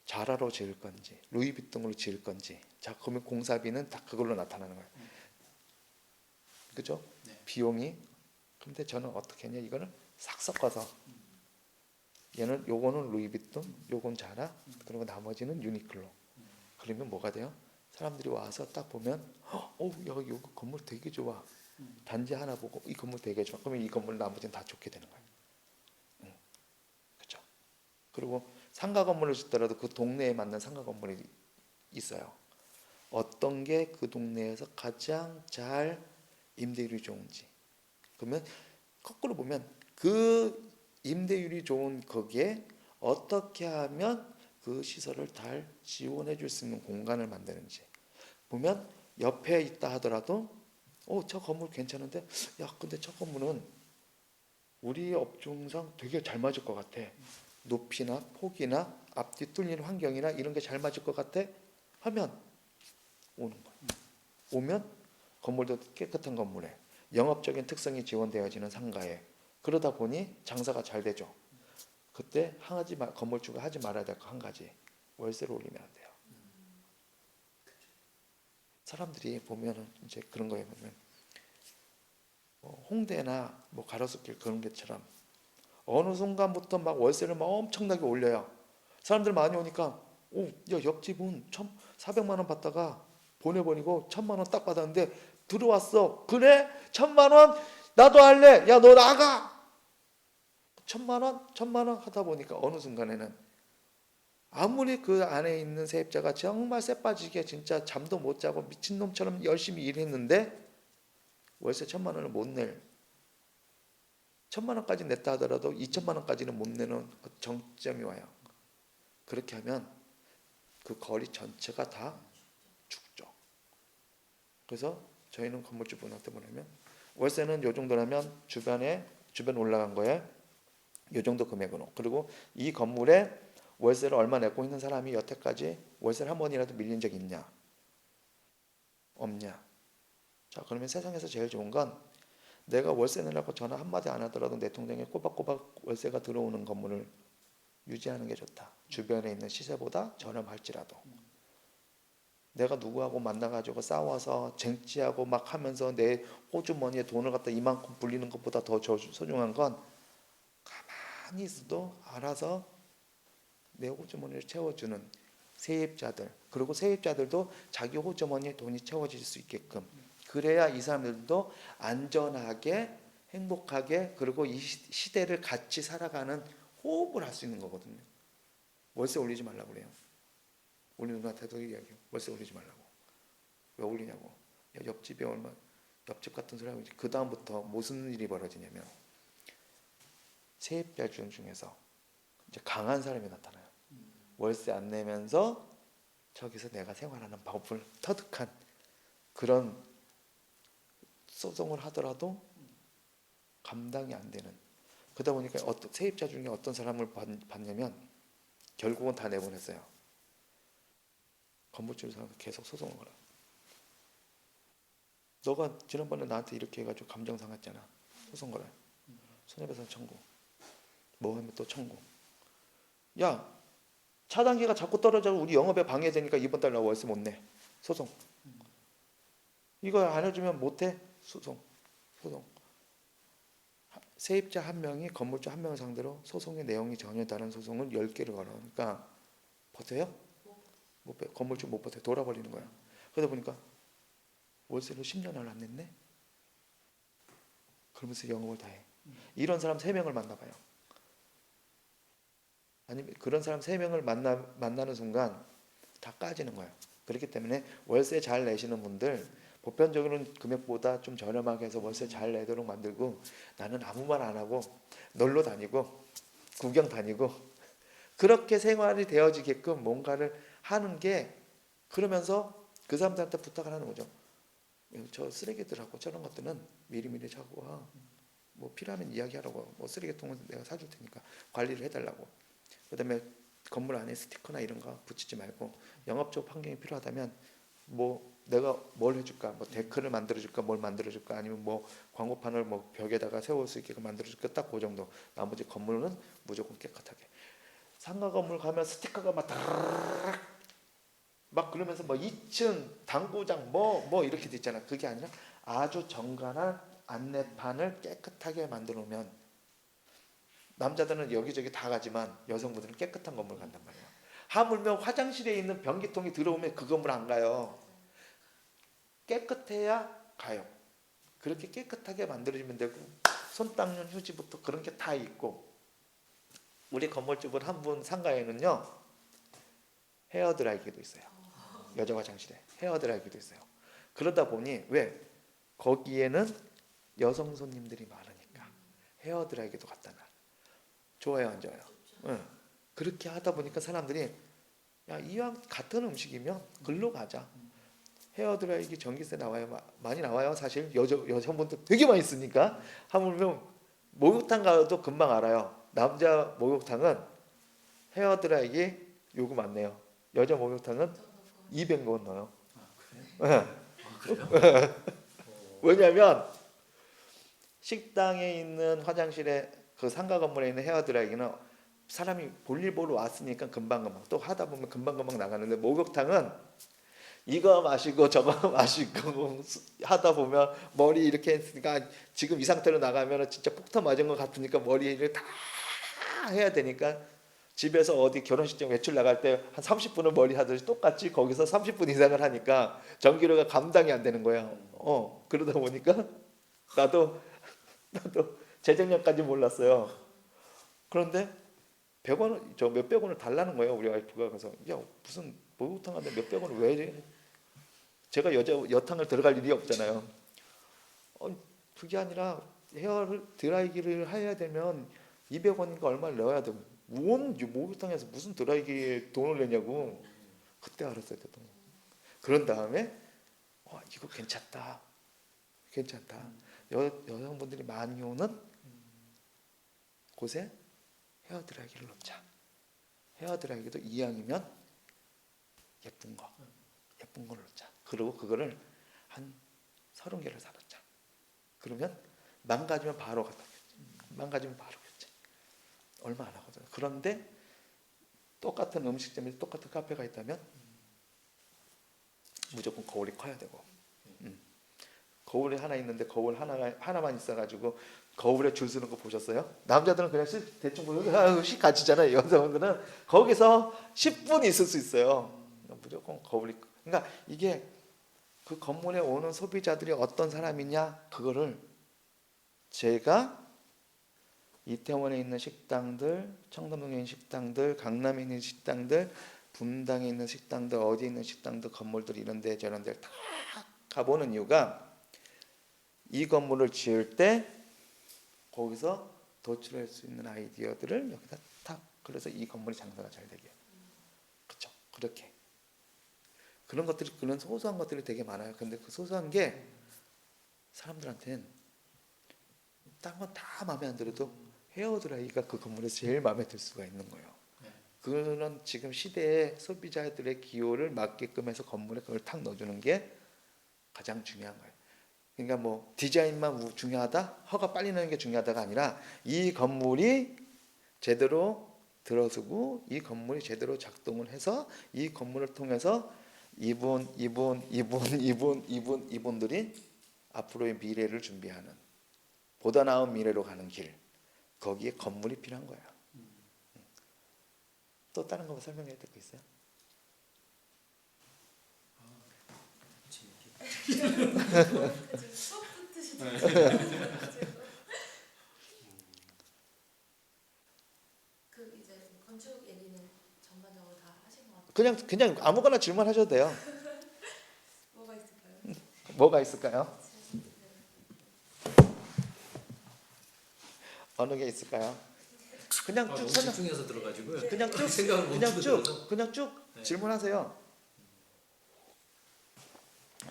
자라로 지을 건지 루이비통으로 지을 건지 자 그러면 공사비는 다 그걸로 나타나는 거예요. 그죠? 네. 비용이. 근데 저는 어떻게 했냐 이거는 싹 섞어서 얘는 요거는 루이비통 요건 자라 그리고 나머지는 유니클로. 그러면 뭐가 돼요? 사람들이 와서 딱 보면 야 이거 건물 되게 좋아. 단지 하나 보고 이 건물 되게 좋아. 그러면 이 건물 나머지는 다 좋게 되는 거예요. 그렇죠? 그리고 상가 건물을 짓더라도 그 동네에 맞는 상가 건물이 있어요. 어떤 게 그 동네에서 가장 잘 임대율이 좋은지. 그러면 거꾸로 보면 그 임대율이 좋은 거기에 어떻게 하면 그 시설을 잘 지원해 줄 수 있는 공간을 만드는지 보면 옆에 있다 하더라도 저 건물 괜찮은데 야 근데 저 건물은 우리 업종상 되게 잘 맞을 것 같아. 높이나 폭이나 앞뒤 뚫리는 환경이나 이런 게 잘 맞을 것 같아 하면 오는 거예요. 오면 건물도 깨끗한 건물에 영업적인 특성이 지원되어지는 상가에 그러다 보니 장사가 잘 되죠. 그때 건물주가 하지 말아야 될 거 한 가지 월세를 올리면 안 돼요. 사람들이 보면은 이제 그런 거에 보면 홍대나 뭐 가로수길 그런 데처럼 어느 순간부터 막 월세를 막 엄청나게 올려요. 사람들 많이 오니까 야 옆집은 400만 원 받다가 보내버리고 1000만 원 딱 받았는데 들어왔어. 그래? 1000만 원? 나도 할래. 야 너 나가. 1000만 원 하다 보니까 어느 순간에는 아무리 그 안에 있는 세입자가 정말 쎄빠지게 진짜 잠도 못 자고 미친놈처럼 열심히 일했는데 월세 1000만 원을 못 낼, 1000만 원까지 냈다 하더라도 2000만 원까지는 못 내는 정점이 와요. 그렇게 하면 그 거리 전체가 다 죽죠. 그래서 저희는 건물주분한테 뭐냐면 월세는 요 정도라면 주변 올라간 거에 요 정도 금액으로, 그리고 이 건물에 월세를 얼마 내고 있는 사람이 여태까지 월세를 한 번이라도 밀린 적이 있냐 없냐. 자 그러면 세상에서 제일 좋은 건 내가 월세 내라고 전화 한마디 안 하더라도 내 통장에 꼬박꼬박 월세가 들어오는 건물을 유지하는 게 좋다. 주변에 있는 시세보다 저렴할지라도. 내가 누구하고 만나가지고 싸워서 쟁취하고 막 하면서 내 호주머니에 돈을 갖다 이만큼 불리는 것보다 더 소중한 건 가만히 있어도 알아서 내 호주머니를 채워주는 세입자들, 그리고 세입자들도 자기 호주머니에 돈이 채워질 수 있게끔, 그래야 이 사람들도 안전하게 행복하게 그리고 이 시대를 같이 살아가는 호흡을 할 수 있는 거거든요. 월세 올리지 말라고 그래요. 우리 누나한테도 이야기해요. 월세 올리지 말라고. 왜 올리냐고. 야, 옆집 같은 소리 하고 있지. 그 다음부터 무슨 일이 벌어지냐면 세입자 중에서 이제 강한 사람이 나타나요. 월세 안 내면서 저기서 내가 생활하는 법을 터득한 그런 소송을 하더라도 감당이 안 되는. 그러다 보니까 세입자 중에 어떤 사람을 봤냐면 결국은 다 내보냈어요. 건물주 사람 계속 소송을 걸어. 너가 지난번에 나한테 이렇게 해가지고 감정 상했잖아. 소송 걸어. 손해배상 청구. 뭐 하면 또 청구. 야, 차단기가 자꾸 떨어져 우리 영업에 방해되니까 이번 달 나 월세 못 내. 소송. 이거 안 해주면 못해. 소송. 세입자 한 명이 건물주 한 명을 상대로 소송의 내용이 전혀 다른 소송을 10개를 걸어니까 버텨요? 못 버텨요. 건물주 못 버텨요. 돌아버리는 거야. 그러다 보니까 월세를 10년을 안 냈네? 그러면서 영업을 다 해. 이런 사람 3명을 만나봐요. 아니면 그런 사람 3명을 만나는 순간 다 까지는 거예요. 그렇기 때문에 월세 잘 내시는 분들 보편적으로는 금액보다 좀 저렴하게 해서 월세 잘 내도록 만들고, 나는 아무 말 안 하고 놀러 다니고 구경 다니고 그렇게 생활이 되어지게끔 뭔가를 하는 게, 그러면서 그 사람들한테 부탁을 하는 거죠. 저 쓰레기들하고 저런 것들은 미리미리 자고 와. 뭐 필요하면 이야기하라고. 뭐 쓰레기통은 내가 사줄 테니까 관리를 해달라고. 그다음에 건물 안에 스티커나 이런 거 붙이지 말고 영업적 환경이 필요하다면 뭐 내가 뭘 해줄까, 뭐 데크를 만들어줄까, 뭘 만들어줄까, 아니면 뭐 광고판을 뭐 벽에다가 세울 수 있게 만들어줄까, 딱 그 정도. 나머지 건물은 무조건 깨끗하게. 상가 건물 가면 스티커가 막 그러면서 뭐 2층 당구장 뭐 이렇게 돼 있잖아. 그게 아니라 아주 정갈한 안내판을 깨끗하게 만들어 놓으면, 남자들은 여기저기 다 가지만 여성분들은 깨끗한 건물 간단 말이에요. 하물며 화장실에 있는 변기통이 들어오면 그 건물 안 가요. 깨끗해야 가요. 그렇게 깨끗하게 만들어지면 되고, 손 닦는 휴지부터 그런 게 다 있고. 우리 건물주분 한 분 상가에는요 헤어드라이기도 있어요. 여자 화장실에 헤어드라이기도 있어요. 그러다 보니 왜 거기에는 여성 손님들이 많으니까 헤어드라이기도 갖다 놔. 좋아요 안 좋아요? 응. 그렇게 하다 보니까 사람들이 야 이왕 같은 음식이면 글로 가자. 헤어드라이기 전기세 나와요. 많이 나와요. 사실 여성분들 되게 많이 쓰니까. 하물며 목욕탕 가도 금방 알아요. 남자 목욕탕은 헤어드라이기 요금 안 내요. 여자 목욕탕은 200원 넣어요. 그래요? 왜냐하면 식당에 있는 화장실에 그 상가 건물에 있는 헤어드라이기는 사람이 볼일 보러 왔으니까 금방금방 또 하다 보면 금방금방 나가는데 목욕탕은 이거 마시고 저거 마시고 하다 보면 머리 이렇게 했으니까 지금 이 상태로 나가면 진짜 폭탄 맞은 것 같으니까 머리를 다 해야 되니까 집에서 어디 결혼식장 외출 나갈 때 한 30분을 머리 하듯이 똑같이 거기서 30분 이상을 하니까 전기료가 감당이 안 되는 거야. 그러다 보니까 나도 재작년까지 몰랐어요. 그런데 100원 저 몇백 원을 달라는 거예요. 우리 와이프가. 그래서 야 무슨 목욕탕 하는데 몇백 원을 왜 이래? 제가 여탕을 들어갈 일이 없잖아요. 그게 아니라 헤어를 드라이기를 해야 되면 200원인가 얼마를 내야 되고 뭔 목욕탕에서 무슨 드라이기에 돈을 내냐고 그때 알았어요. 그런 다음에 이거 괜찮다. 여성분들이 많이 오는 곳에 헤어 드라이기를 놓자. 헤어 드라이기도 이왕이면 예쁜 걸 놓자. 그리고 그거를 한 30개를 사놓자. 그러면 망가지면 바로 갖다 교체. 얼마 안 하거든요. 그런데 똑같은 음식점에서 똑같은 카페가 있다면 무조건 거울이 커야 되고 거울이 하나 있는데 거울 하나만 있어가지고 거울에 줄 서는 거 보셨어요? 남자들은 그냥 대충 보면 씩 갇히잖아요. 여자분들은 거기서 10분 있을 수 있어요. 무조건 거울이. 그러니까 이게 그 건물에 오는 소비자들이 어떤 사람이냐 그거를 제가 이태원에 있는 식당들, 청담동에 있는 식당들, 강남에 있는 식당들, 분당에 있는 식당들, 어디에 있는 식당들, 건물들 이런데 저런데 다 가보는 이유가 이 건물을 지을 때 거기서 도출할 수 있는 아이디어들을 여기다 탁 그래서 이 건물이 장사가 잘 되게 그렇죠. 그렇게 그런 것들이 그런 소소한 것들이 되게 많아요. 근데 그 소소한 게 사람들한테는 딴 건 다 마음에 안 들어도 헤어드라이기가 그 건물에서 제일 마음에 들 수가 있는 거예요. 그런 지금 시대의 소비자들의 기호를 맞게끔 해서 건물에 그걸 탁 넣어주는 게 가장 중요한 거예요. 그러니까 뭐 디자인만 중요하다, 허가 빨리 내는 게 중요하다가 아니라 이 건물이 제대로 들어서고 이 건물이 제대로 작동을 해서 이 건물을 통해서 이분들이 앞으로의 미래를 준비하는 보다 나은 미래로 가는 길 거기에 건물이 필요한 거예요. 또 다른 거 설명해야 될 거 있어요? 지금 수업 듣듯이 그 이제 건축 얘기는 전반적으로 다 하신 것 같아요. 그냥 아무거나 질문하셔도 돼요. 뭐가 있을까요? 뭐가 있을까요? 어느 게 있을까요? 그냥 쭉 너무 설명. 집중해서 들어가지고요. 그냥 쭉 생각을 못 하고 들어서. 그냥 쭉 네. 질문하세요.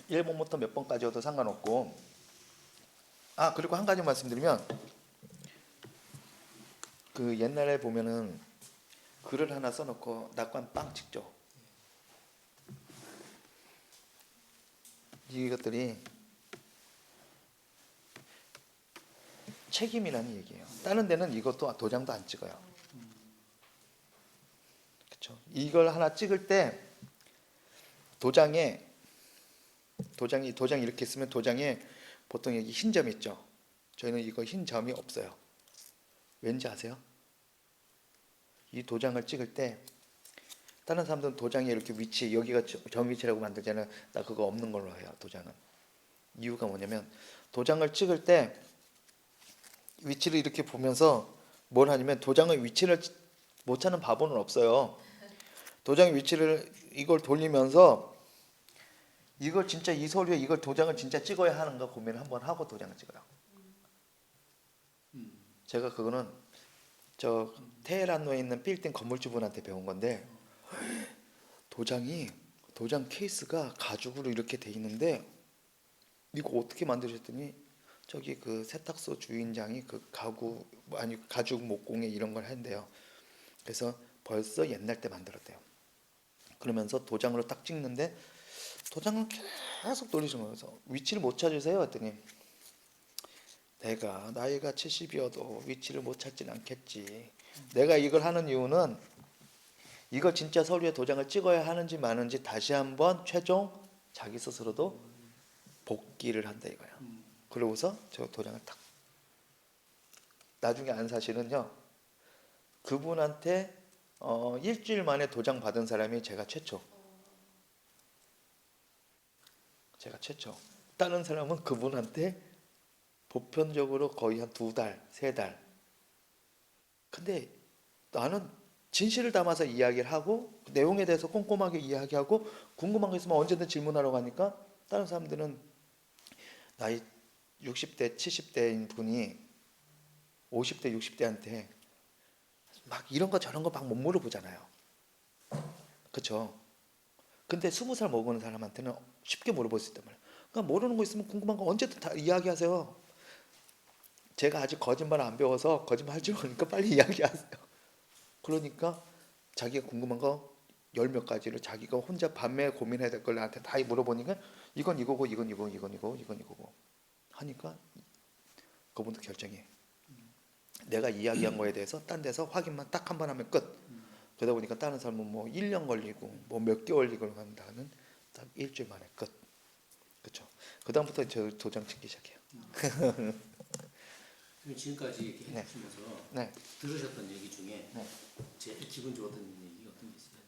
1번부터 몇 번까지 와도 상관없고. 그리고 한 가지 말씀드리면 그 옛날에 보면은 글을 하나 써놓고 낙관 빵 찍죠. 이것들이 책임이라는 얘기예요. 다른 데는 이것도 도장도 안 찍어요. 그렇죠? 이걸 하나 찍을 때 도장이 이렇게 있으면 도장에 보통 여기 흰 점 있죠. 저희는 이거 흰 점이 없어요. 왠지 아세요? 이 도장을 찍을 때 다른 사람들은 도장에 이렇게 위치 여기가 정위치라고 만들잖아요. 나 그거 없는 걸로 해요. 도장은. 이유가 뭐냐면 도장을 찍을 때 위치를 이렇게 보면서 뭘 하냐면 도장의 위치를 못 찾는 바보는 없어요. 도장의 위치를 이걸 돌리면서 이걸 진짜 이 서류에 이걸 도장을 진짜 찍어야 하는가 고민을 한번 하고 도장을 찍어요. 제가 그거는 저 테헤란로에 있는 빌딩 건물주분한테 배운 건데 도장 케이스가 가죽으로 이렇게 돼 있는데 이거 어떻게 만드셨더니 저기 그 세탁소 주인장이 그 가죽 목공에 이런 걸 한대요. 그래서 벌써 옛날 때 만들었대요. 그러면서 도장으로 딱 찍는데 도장을 계속 돌리시면서 위치를 못 찾으세요 했더니 내가 나이가 70이어도 위치를 못 찾진 않겠지. 내가 이걸 하는 이유는 이걸 진짜 서류에 도장을 찍어야 하는지 마는지 다시 한번 최종 자기 스스로도 복기를 한다 이거야. 그러고서 저 도장을 탁. 나중에 안 사실은요. 그분한테 일주일 만에 도장 받은 사람이 제가 최초. 제가 최초. 다른 사람은 그분한테 보편적으로 거의 한 2달, 3달. 근데 나는 진실을 담아서 이야기를 하고 내용에 대해서 꼼꼼하게 이야기하고 궁금한 거 있으면 언제든 질문하러 가니까 다른 사람들은 나이 60대, 70대인 분이 50대, 60대한테 막 이런 거 저런 거 막 못 물어보잖아요. 그렇죠? 근데 20살 먹은 사람한테는 쉽게 물어볼 수 있단 말이에요. 그러니까 모르는 거 있으면 궁금한 거 언제든 다 이야기하세요. 제가 아직 거짓말 안 배워서 거짓말 할 줄 모르니까 빨리 이야기하세요. 그러니까 자기가 궁금한 거 10몇 가지를 자기가 혼자 밤에 고민해야 될 걸 나한테 다 물어보니까 이건 이거고 이건 이거 이건 이거 이건 이거고 하니까 그분도 결정해. 내가 이야기한 거에 대해서 딴 데서 확인만 딱 한 번 하면 끝. 그러다 보니까 다른 사람은 뭐 1년 걸리고 뭐 몇 개월 걸리고 한다는 딱 일주일 만에 끝. 그렇죠. 그다음부터 저 도장 찍기 시작해요. 그럼 지금까지 이렇게 네. 해주시면서 네. 들으셨던 얘기 중에 네. 제일 기분 좋았던 얘기가 어떤 게 있어요?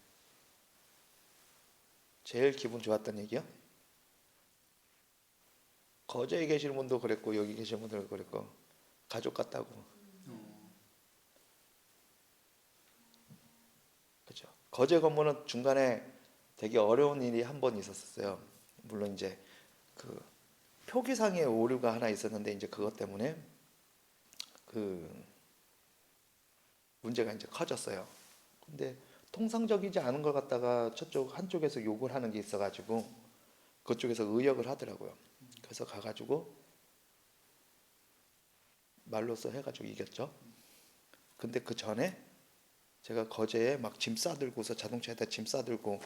제일 기분 좋았던 얘기요? 거제에 계시는 분도 그랬고 여기 계시는 분들도 그랬고 가족 같다고. 그렇죠. 거제 건물은 중간에 되게 어려운 일이 한 번 있었어요. 물론 이제 그 표기상의 오류가 하나 있었는데 이제 그것 때문에 그 문제가 이제 커졌어요. 근데 통상적이지 않은 것 같다가 저쪽 한쪽에서 욕을 하는 게 있어가지고 그쪽에서 의역을 하더라고요. 그래서 가가지고 말로써 해가지고 이겼죠. 근데 그 전에 제가 거제에 막 짐 싸들고서 자동차에다 짐 싸들고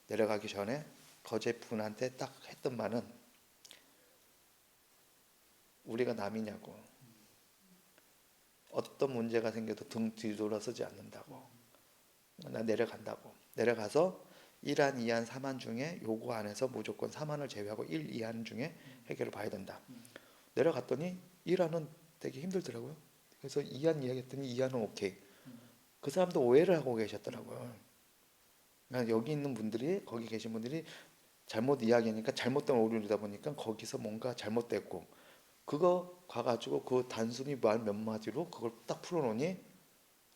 내려가기 전에 거제 분한테 딱 했던 말은 우리가 남이냐고 어떤 문제가 생겨도 등 뒤돌아서지 않는다고 나 내려간다고 내려가서 1안, 2안, 3안 중에 요거 안에서 무조건 3안을 제외하고 1, 2안 중에 해결을 봐야 된다. 내려갔더니 1안은 되게 힘들더라고요. 그래서 2안 이야기했더니 2안은 오케이. 그 사람도 오해를 하고 계셨더라고요. 그러니까 여기 있는 분들이 거기 계신 분들이 잘못 이야기하니까 잘못된 오류다 보니까 거기서 뭔가 잘못됐고 그거 가가지고 그 단순히 말 몇 마디로 그걸 딱 풀어놓으니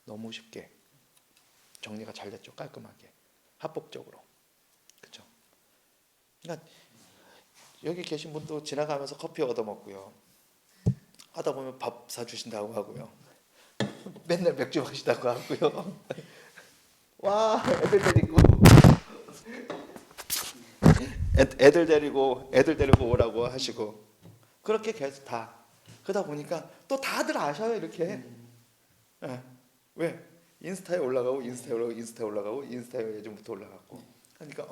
너무 쉽게 정리가 잘 됐죠. 깔끔하게 합법적으로. 그렇죠. 그러니까 여기 계신 분도 지나가면서 커피 얻어먹고요. 하다 보면 밥 사주신다고 하고요. 맨날 맥주 마시다고 하고요. 와 애들 데리고 오라고 하시고 그렇게 계속 다 그러다 보니까 또 다들 아셔요 이렇게. 예. 왜 인스타에 올라가고 인스타에 예전부터 올라갔고 하니까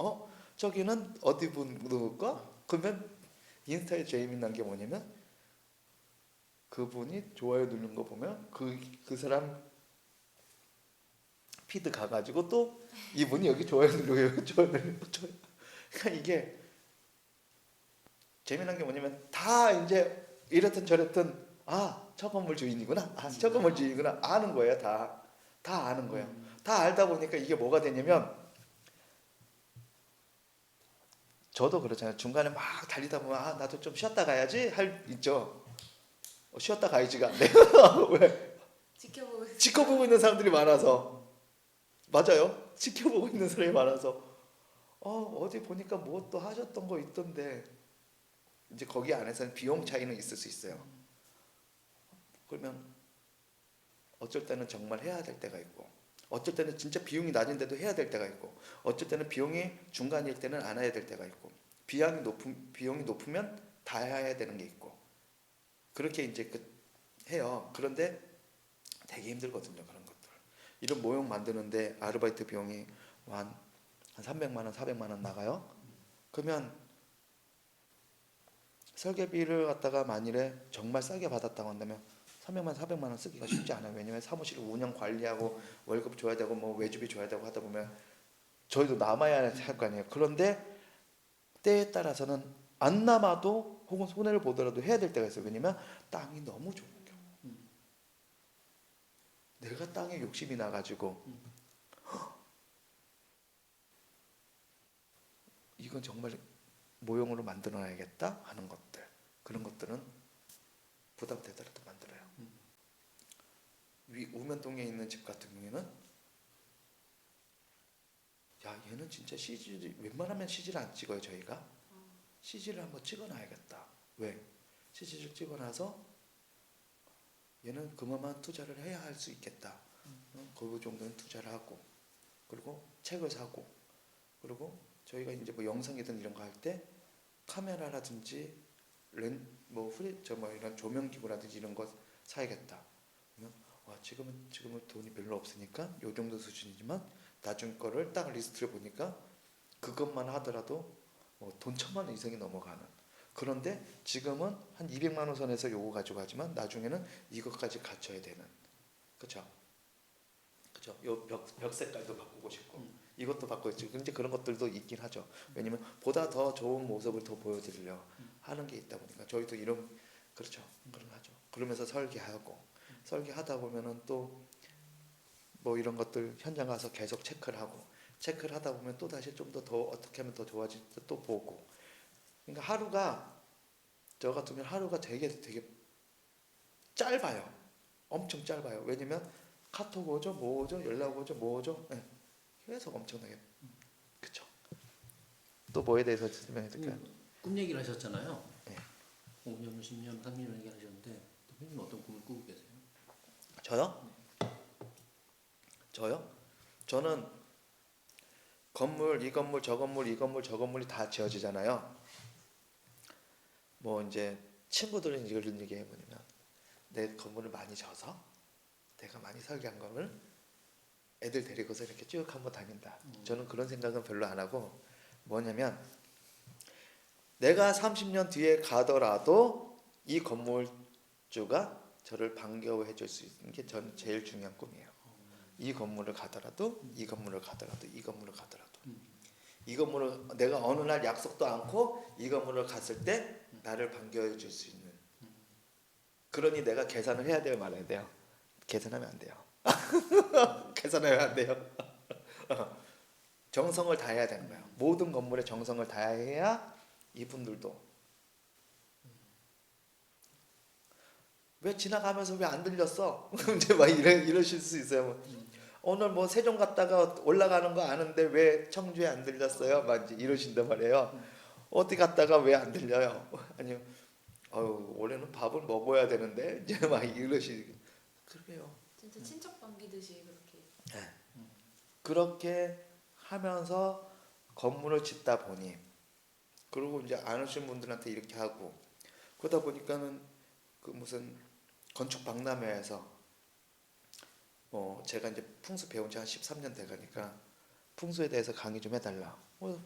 저기는 어디 분 누굴까? 그러면 인스타에 재미난 게 뭐냐면 그분이 좋아요 누른 거 보면 그 사람 피드 가가지고 또 이분이 여기 좋아요 누르고 좋아요 누르고 좋아요. 그러니까 이게 재미난 게 뭐냐면 다 이제 이랬든 저랬든 저 건물 주인이구나 저 건물 주인이구나 아는 거예요. 다 아는 거예요. 다 알다 보니까 이게 뭐가 되냐면 저도 그렇잖아요. 중간에 막 달리다 보면 나도 좀 쉬었다 가야지 있죠. 쉬었다 가야지가 안 돼요. 왜? 지켜보고 있는 사람들이 많아서. 맞아요. 지켜보고 있는 사람이 많아서 어디 보니까 뭐 또 하셨던 거 있던데 이제 거기 안에서는 비용 차이는 있을 수 있어요. 그러면 어쩔 때는 정말 해야 될 때가 있고 어쩔 때는 진짜 비용이 낮은데도 해야 될 때가 있고 어쩔 때는 비용이 중간일 때는 안 해야 될 때가 있고 비용이 높으면 다 해야 되는 게 있고 그렇게 이제 해요. 그런데 되게 힘들거든요. 그런 것들. 이런 모형 만드는데 아르바이트 비용이 한 300만 원, 400만 원 나가요. 그러면 설계비를 갖다가 만일에 정말 싸게 받았다고 한다면 300만 400만 원 쓰기가 쉽지 않아요. 왜냐면 사무실 운영 관리하고 월급 줘야 되고 뭐 외주비 줘야 되고 하다 보면 저희도 남아야 할 거 아니에요. 그런데 때에 따라서는 안 남아도 혹은 손해를 보더라도 해야 될 때가 있어요. 왜냐면 땅이 너무 좋은 경우. 내가 땅에 욕심이 나가지고 이건 정말 모형으로 만들어놔야겠다 하는 것들, 그런 것들은 부담되더라도 만들어요. 위 우면동에 있는 집 같은 경우에는 야 얘는 진짜 CG 웬만하면 CG를 안 찍어요. 저희가 CG를 한번 찍어놔야겠다. 왜? CG를 찍어놔서 얘는 그만한 투자를 해야 할 수 있겠다. 그 정도는 투자를 하고, 그리고 책을 사고, 그리고 저희가 이제 뭐 영상이든 이런 거 할 때 카메라라든지 뭐 이런 조명 기구라든지 이런 거 사야겠다. 그러면 지금은 돈이 별로 없으니까 요 정도 수준이지만 나중 거를 딱 리스트를 보니까 그것만 하더라도 돈 1,000만 원 이상이 넘어가는. 그런데 지금은 한 200만 원 선에서 요거 가지고 가지만 나중에는 이것까지 갖춰야 되는. 그렇죠? 그렇죠? 요 벽 색깔도 바꾸고 싶고 이것도 바꾸고 싶고 이제 그런 것들도 있긴 하죠. 왜냐면 보다 더 좋은 모습을 더 보여드리려 하는 게 있다 보니까 저희도 이런 그렇죠. 그런 거 하죠. 그러면서 설계하다 보면은 또 뭐 이런 것들 현장 가서 계속 체크를 하다 보면 또 다시 좀 더 어떻게 하면 더 좋아질지 또 보고. 그러니까 저 같으면 하루가 되게 짧아요. 엄청 짧아요. 왜냐면 카톡 오죠, 뭐 오죠, 연락 오죠, 뭐 오죠. 네. 계속 엄청나게. 그쵸. 또 뭐에 대해서 설명해 드릴까요? 꿈 얘기를 하셨잖아요. 네. 5년, 10년, 30년 얘기 하셨는데 대표님 어떤 꿈을 꾸고 계세요? 저요? 저는 건물, 이 건물, 저 건물, 이 건물, 저 건물이 다 지어지잖아요. 뭐 이제 친구들은 이런 얘기해 보냐면 내 건물을 많이 져서 내가 많이 설계한 거를 애들 데리고서 이렇게 쭉 한번 다닌다. 저는 그런 생각은 별로 안 하고 뭐냐면 내가 30년 뒤에 가더라도 이 건물주가 저를 반겨해 줄 수 있는 게 저는 제일 중요한 꿈이에요. 이 건물을 가더라도 이 건물을 가더라도 이 건물을 가더라도 이 건물을 내가 어느 날 약속도 않고 이 건물을 갔을 때 나를 반겨해 줄 수 있는. 그러니 내가 계산을 해야 돼요, 말아야 돼요. 계산하면 안 돼요. 계산하면 안 돼요. 정성을 다해야 되는 거예요. 모든 건물에 정성을 다해야 이분들도 왜 지나가면서 왜 안 들렸어? 이제 막 이러실 수 있어요. 오늘 뭐 세종 갔다가 올라가는 거 아는데 왜 청주에 안 들렸어요? 막 이제 이러신단 말이에요. 어디 갔다가 왜 안 들려요? 아니요. 올해는 밥을 먹어야 되는데 이제 막 이러시. 그래요. 진짜 친척 반기듯이 그렇게. 그렇게 하면서 건물을 짓다 보니 그리고 이제 안 오신 분들한테 이렇게 하고 그러다 보니까는 그 무슨 건축 박람회에서 제가 이제 풍수 배운 지 한 13년 돼 가니까 풍수에 대해서 강의 좀 해달라.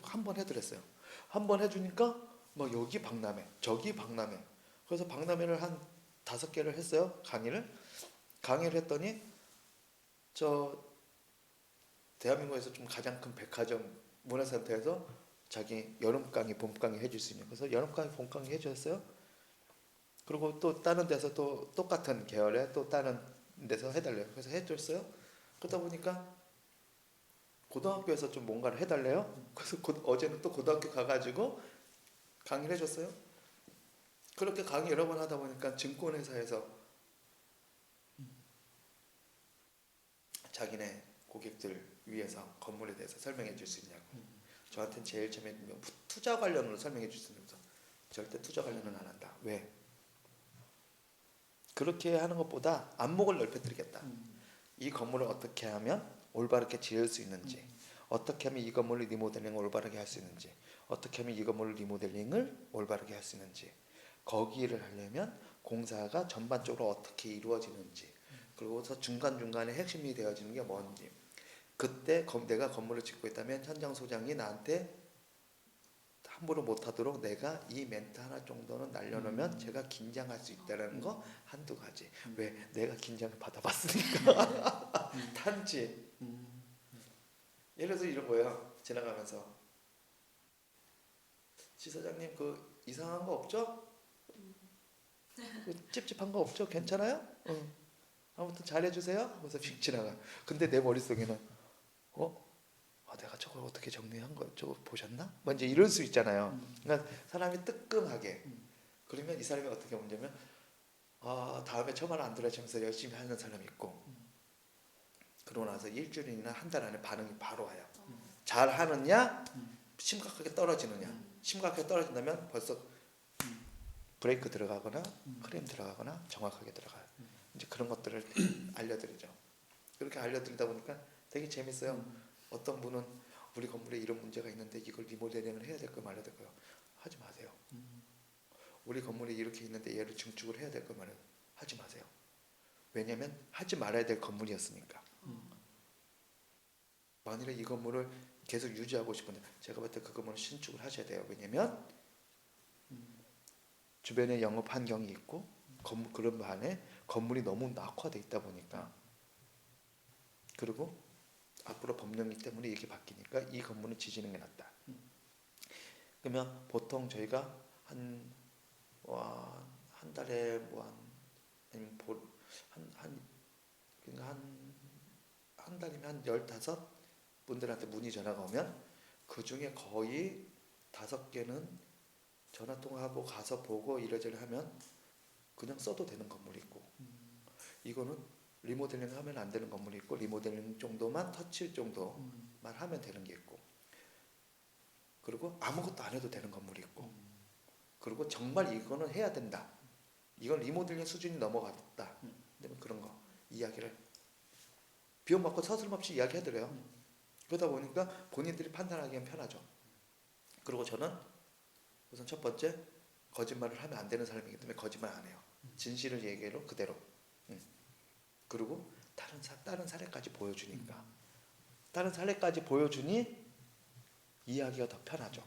한 번 해드렸어요. 한 번 해주니까 뭐 여기 박람회, 저기 박람회. 그래서 박람회를 한 5개를 했어요. 강의를 했더니 저 대한민국에서 좀 가장 큰 백화점 문화센터에서 자기 여름 강의, 봄 강의 해줄 수 있는. 그래서 여름 강의, 봄 강의 해줬어요. 그리고 또 다른 데서 또 똑같은 계열의 또 다른 데서 해달래요. 그래서 해줬어요. 그러다 보니까 고등학교에서 좀 뭔가를 해달래요. 그래서 어제는 또 고등학교 가가지고 강의를 해줬어요. 그렇게 강의 여러 번 하다 보니까 증권회사에서 자기네 고객들 위해서 건물에 대해서 설명해 줄 수 있냐고. 저한테는 제일 처음에 투자 관련으로 설명해 줄 수 있는 거죠. 절대 투자 관련은 안 한다. 왜? 그렇게 하는 것보다 안목을 넓혀드리겠다. 이 건물을 어떻게 하면 올바르게 지을 수 있는지, 어떻게 하면 이 건물을 리모델링을 올바르게 할 수 있는지, 어떻게 하면 이 건물을 리모델링을 올바르게 할 수 있는지, 거기를 하려면 공사가 전반적으로 어떻게 이루어지는지, 그리고서 중간중간에 핵심이 되어지는 게 뭔지. 그때 내가 건물을 짓고 있다면 현장 소장이 나한테 함부로 못하도록 내가 이 멘트 하나 정도는 날려놓으면 제가 긴장할 수 있다는 거 한두 가지. 왜? 내가 긴장을 받아봤으니까 단지. 예를 들어서 이런 거예요. 지나가면서 지사장님 그 이상한 거 없죠? 그 찝찝한 거 없죠? 괜찮아요? 아무튼 잘해주세요. 그래서 휙 지나가. 근데 내 머릿속에는 내가 저걸 어떻게 정리한 거 저거 보셨나? 뭐 이제 이럴 수 있잖아요. 그러니까 사람이 뜨끔하게. 그러면 이 사람이 어떻게 보냐면 다음에 저 말 안 들어주면서 열심히 하는 사람이 있고, 그러고 나서 일주일이나 한 달 안에 반응이 바로 와요. 잘 하느냐, 심각하게 떨어지느냐. 심각하게 떨어진다면 벌써 브레이크 들어가거나 크림 들어가거나 정확하게 들어가요. 이제 그런 것들을 알려드리죠. 그렇게 알려드리다 보니까 되게 재밌어요. 어떤 분은 우리 건물에 이런 문제가 있는데 이걸 리모델링을 해야 될 거 말아야 될 거요. 하지 마세요. 우리 건물에 이렇게 있는데 얘를 증축을 해야 될 거 말아요. 하지 마세요. 왜냐면 하지 말아야 될 건물이었으니까. 만일에 이 건물을 계속 유지하고 싶은데 제가 볼 때 그 건물은 신축을 하셔야 돼요. 왜냐면 주변에 영업 환경이 있고 건물 그런 반에 건물이 너무 낙화돼 있다 보니까, 그리고 앞으로 법령이 때문에 이렇게 바뀌니까 이 건물은 지지는 게 낫다. 그러면 보통 저희가 한 달에 아니면 한 달이면 한 15분들한테 문의 전화가 오면 그 중에 거의 5개는 전화 통화하고 가서 보고 이러저러 하면 그냥 써도 되는 건물이 있고, 이거는 리모델링 하면 안 되는 건물이 있고, 리모델링 정도만 터칠 정도만 하면 되는 게 있고, 그리고 아무것도 안 해도 되는 건물이 있고, 그리고 정말 이거는 해야 된다, 이건 리모델링 수준이 넘어갔다, 그런 거 이야기를 비용 받고 서슴없이 이야기해드려요. 그러다 보니까 본인들이 판단하기엔 편하죠. 그리고 저는 우선 첫 번째, 거짓말을 하면 안 되는 사람이기 때문에 거짓말 안 해요. 진실을 얘기해로 그대로. 그리고 다른 사례까지 보여주니까, 다른 사례까지 보여주니 이야기가 더 편하죠.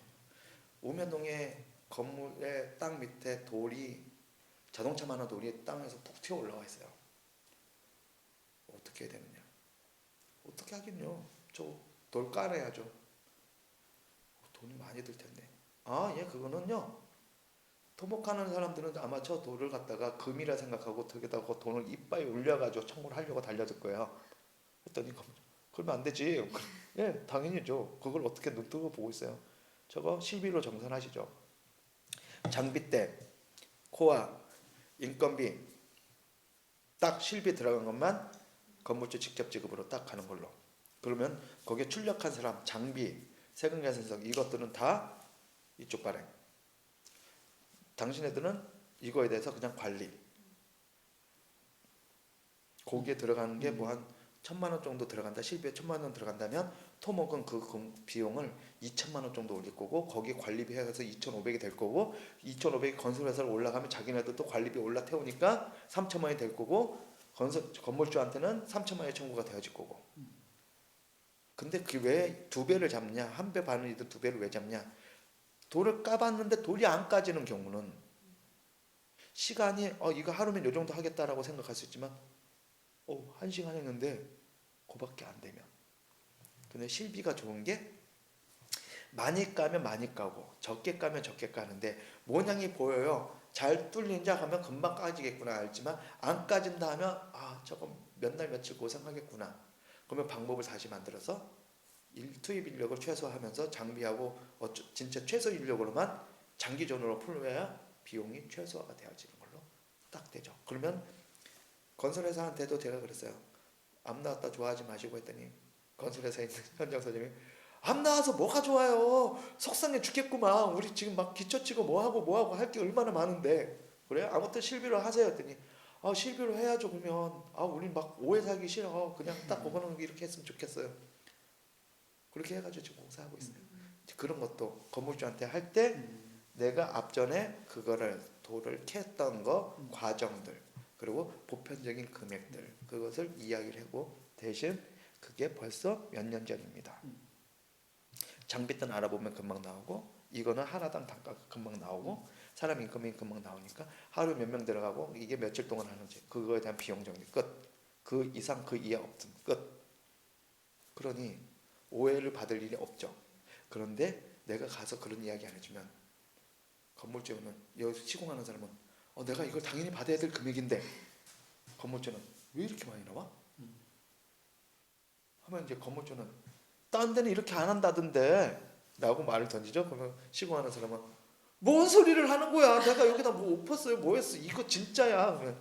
우면동의 건물의 땅 밑에 돌이, 자동차 많은 돌이 땅에서 푹 튀어 올라와 있어요. 어떻게 해야 되느냐? 어떻게 하긴요. 저 돌 깔아야죠. 돈이 많이 들 텐데. 그거는요. 토목하는 사람들은 아마 저 돌을 갖다가 금이라 생각하고 거기다가 돈을 이빨에 올려가지고 청구를 하려고 달려들 거예요. 했더니 그러면 안 되지. 예, 당연히죠. 그걸 어떻게 눈 뜨고 보고 있어요. 저거 실비로 정산하시죠. 장비대, 코와 인건비 딱 실비 들어간 것만 건물주 직접 지급으로 딱 가는 걸로. 그러면 거기에 출력한 사람, 장비, 세금 계산서 이것들은 다 이쪽 발행. 당신네들은 이거에 대해서 그냥 관리. 거기에 들어가는 게 뭐 한 1,000만 원 정도 들어간다. 실비에 1,000만 원 들어간다면 토목은 그 비용을 2,000만 원 정도 올릴 거고, 거기 관리비 해서 2,500이 될 거고, 2,500이 건설회사로 올라가면 자기네들도 관리비 올라 태우니까 3,000만 원이 될 거고, 건물주한테는 3,000만 원의 청구가 되어질 거고. 근데 그 왜 2배를 잡냐? 1배 반이든 2배를 왜 잡냐? 돌을 까봤는데 돌이 안 까지는 경우는 시간이 이거 하루면 요 정도 하겠다라고 생각할 수 있지만 1시간 했는데 그밖에 안 되면. 근데 실비가 좋은 게 많이 까면 많이 까고 적게 까면 적게 까는데 모양이 보여요. 잘 뚫린자 하면 금방 까지겠구나 알지만, 안 까진다 하면 저거 몇 날 며칠 고생하겠구나. 그러면 방법을 다시 만들어서 투입 인력을 최소화하면서 장비하고 진짜 최소 인력으로만 장기전으로 풀어야 비용이 최소화가 되어지는 걸로 딱 되죠. 그러면 건설회사한테도 제가 그랬어요. 암 나왔다 좋아하지 마시고 했더니 건설회사에 있는 현장 사장님이 암 나와서 뭐가 좋아요? 속상해 죽겠구만. 우리 지금 막 기초치고 뭐하고 할 게 얼마나 많은데. 그래요? 아무튼 실비로 하세요 했더니 실비로 해야죠. 그러면 우리 막 오해 사기 싫어. 그냥 딱 그거는 이렇게 했으면 좋겠어요. 그렇게 해가지고 지금 공사하고 있어요. 그런 것도 건물주한테 할 때 내가 앞전에 그거를 돌을 캤던 거 과정들, 그리고 보편적인 금액들, 그것을 이야기를 하고, 대신 그게 벌써 몇 년 전입니다. 장비단 알아보면 금방 나오고 이거는 하나당 단가가 금방 나오고 사람 인건비 금방 나오니까 하루 몇 명 들어가고 이게 며칠 동안 하는지 그거에 대한 비용 정리 끝. 그 이상 그 이하 없음 끝. 그러니 오해를 받을 일이 없죠. 그런데 내가 가서 그런 이야기 안 해주면 건물주는 여기서 시공하는 사람은 내가 이걸 당연히 받아야 될 금액인데 건물주는 왜 이렇게 많이 나와? 하면 이제 건물주는 딴 데는 이렇게 안 한다던데 라고 말을 던지죠. 그러면 시공하는 사람은 뭔 소리를 하는 거야? 내가 여기다 뭐 엎었어요? 뭐 했어? 이거 진짜야. 그러면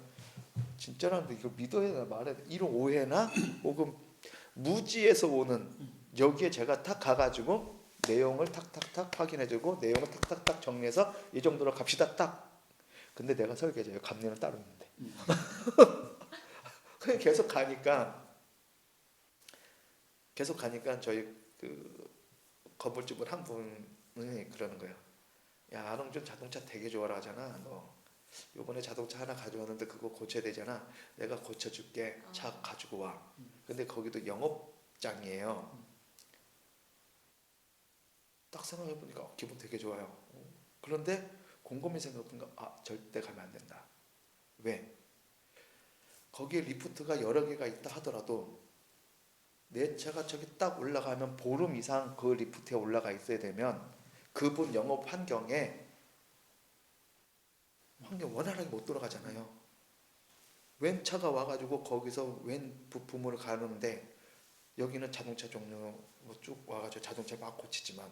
진짜라는데 이거 믿어야 되나 말해야 돼? 이런 오해나 혹은 무지에서 오는 여기에 제가 탁 가가지고 내용을 탁탁탁 확인해주고 내용을 탁탁탁 정리해서 이 정도로 갑시다 딱. 근데 내가 설계자예요. 감리는 따로 있는데. 그냥 계속 가니까 저희 그 건물주분 한 분이 그러는 거예요. 야, 안홍준 자동차 되게 좋아라 하잖아. 너 요번에 자동차 하나 가져왔는데 그거 고쳐야 되잖아. 내가 고쳐줄게. 차 가지고 와. 근데 거기도 영업장이에요. 딱 생각해보니까 기분 되게 좋아요. 그런데 곰곰이 생각해보니까 절대 가면 안 된다. 왜? 거기에 리프트가 여러 개가 있다 하더라도 내 차가 저기 딱 올라가면 보름 이상 그 리프트에 올라가 있어야 되면 그분 영업 환경 원활하게 못 돌아가잖아요. 웬 차가 와가지고 거기서 웬 부품을 가는데 여기는 자동차 종류 쭉 와가지고 자동차 막 고치지만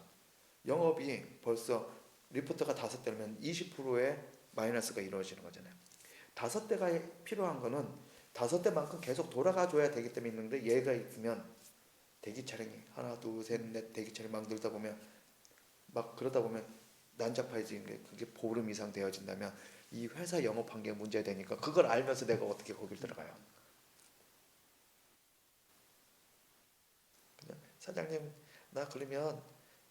영업이 벌써 리프트가 5대면 20%의 마이너스가 이루어지는 거잖아요. 5대가 필요한 거는 5대만큼 계속 돌아가 줘야 되기 때문에 있는데 얘가 있으면 대기 차량이 하나 둘 셋 넷 대기 차량 막 늘다 보면 막 그러다 보면 난잡해지는 게 그게 보름 이상 되어진다면 이 회사 영업 환경에 문제가 되니까 그걸 알면서 내가 어떻게 거길 들어가요? 그냥 사장님 나 그러면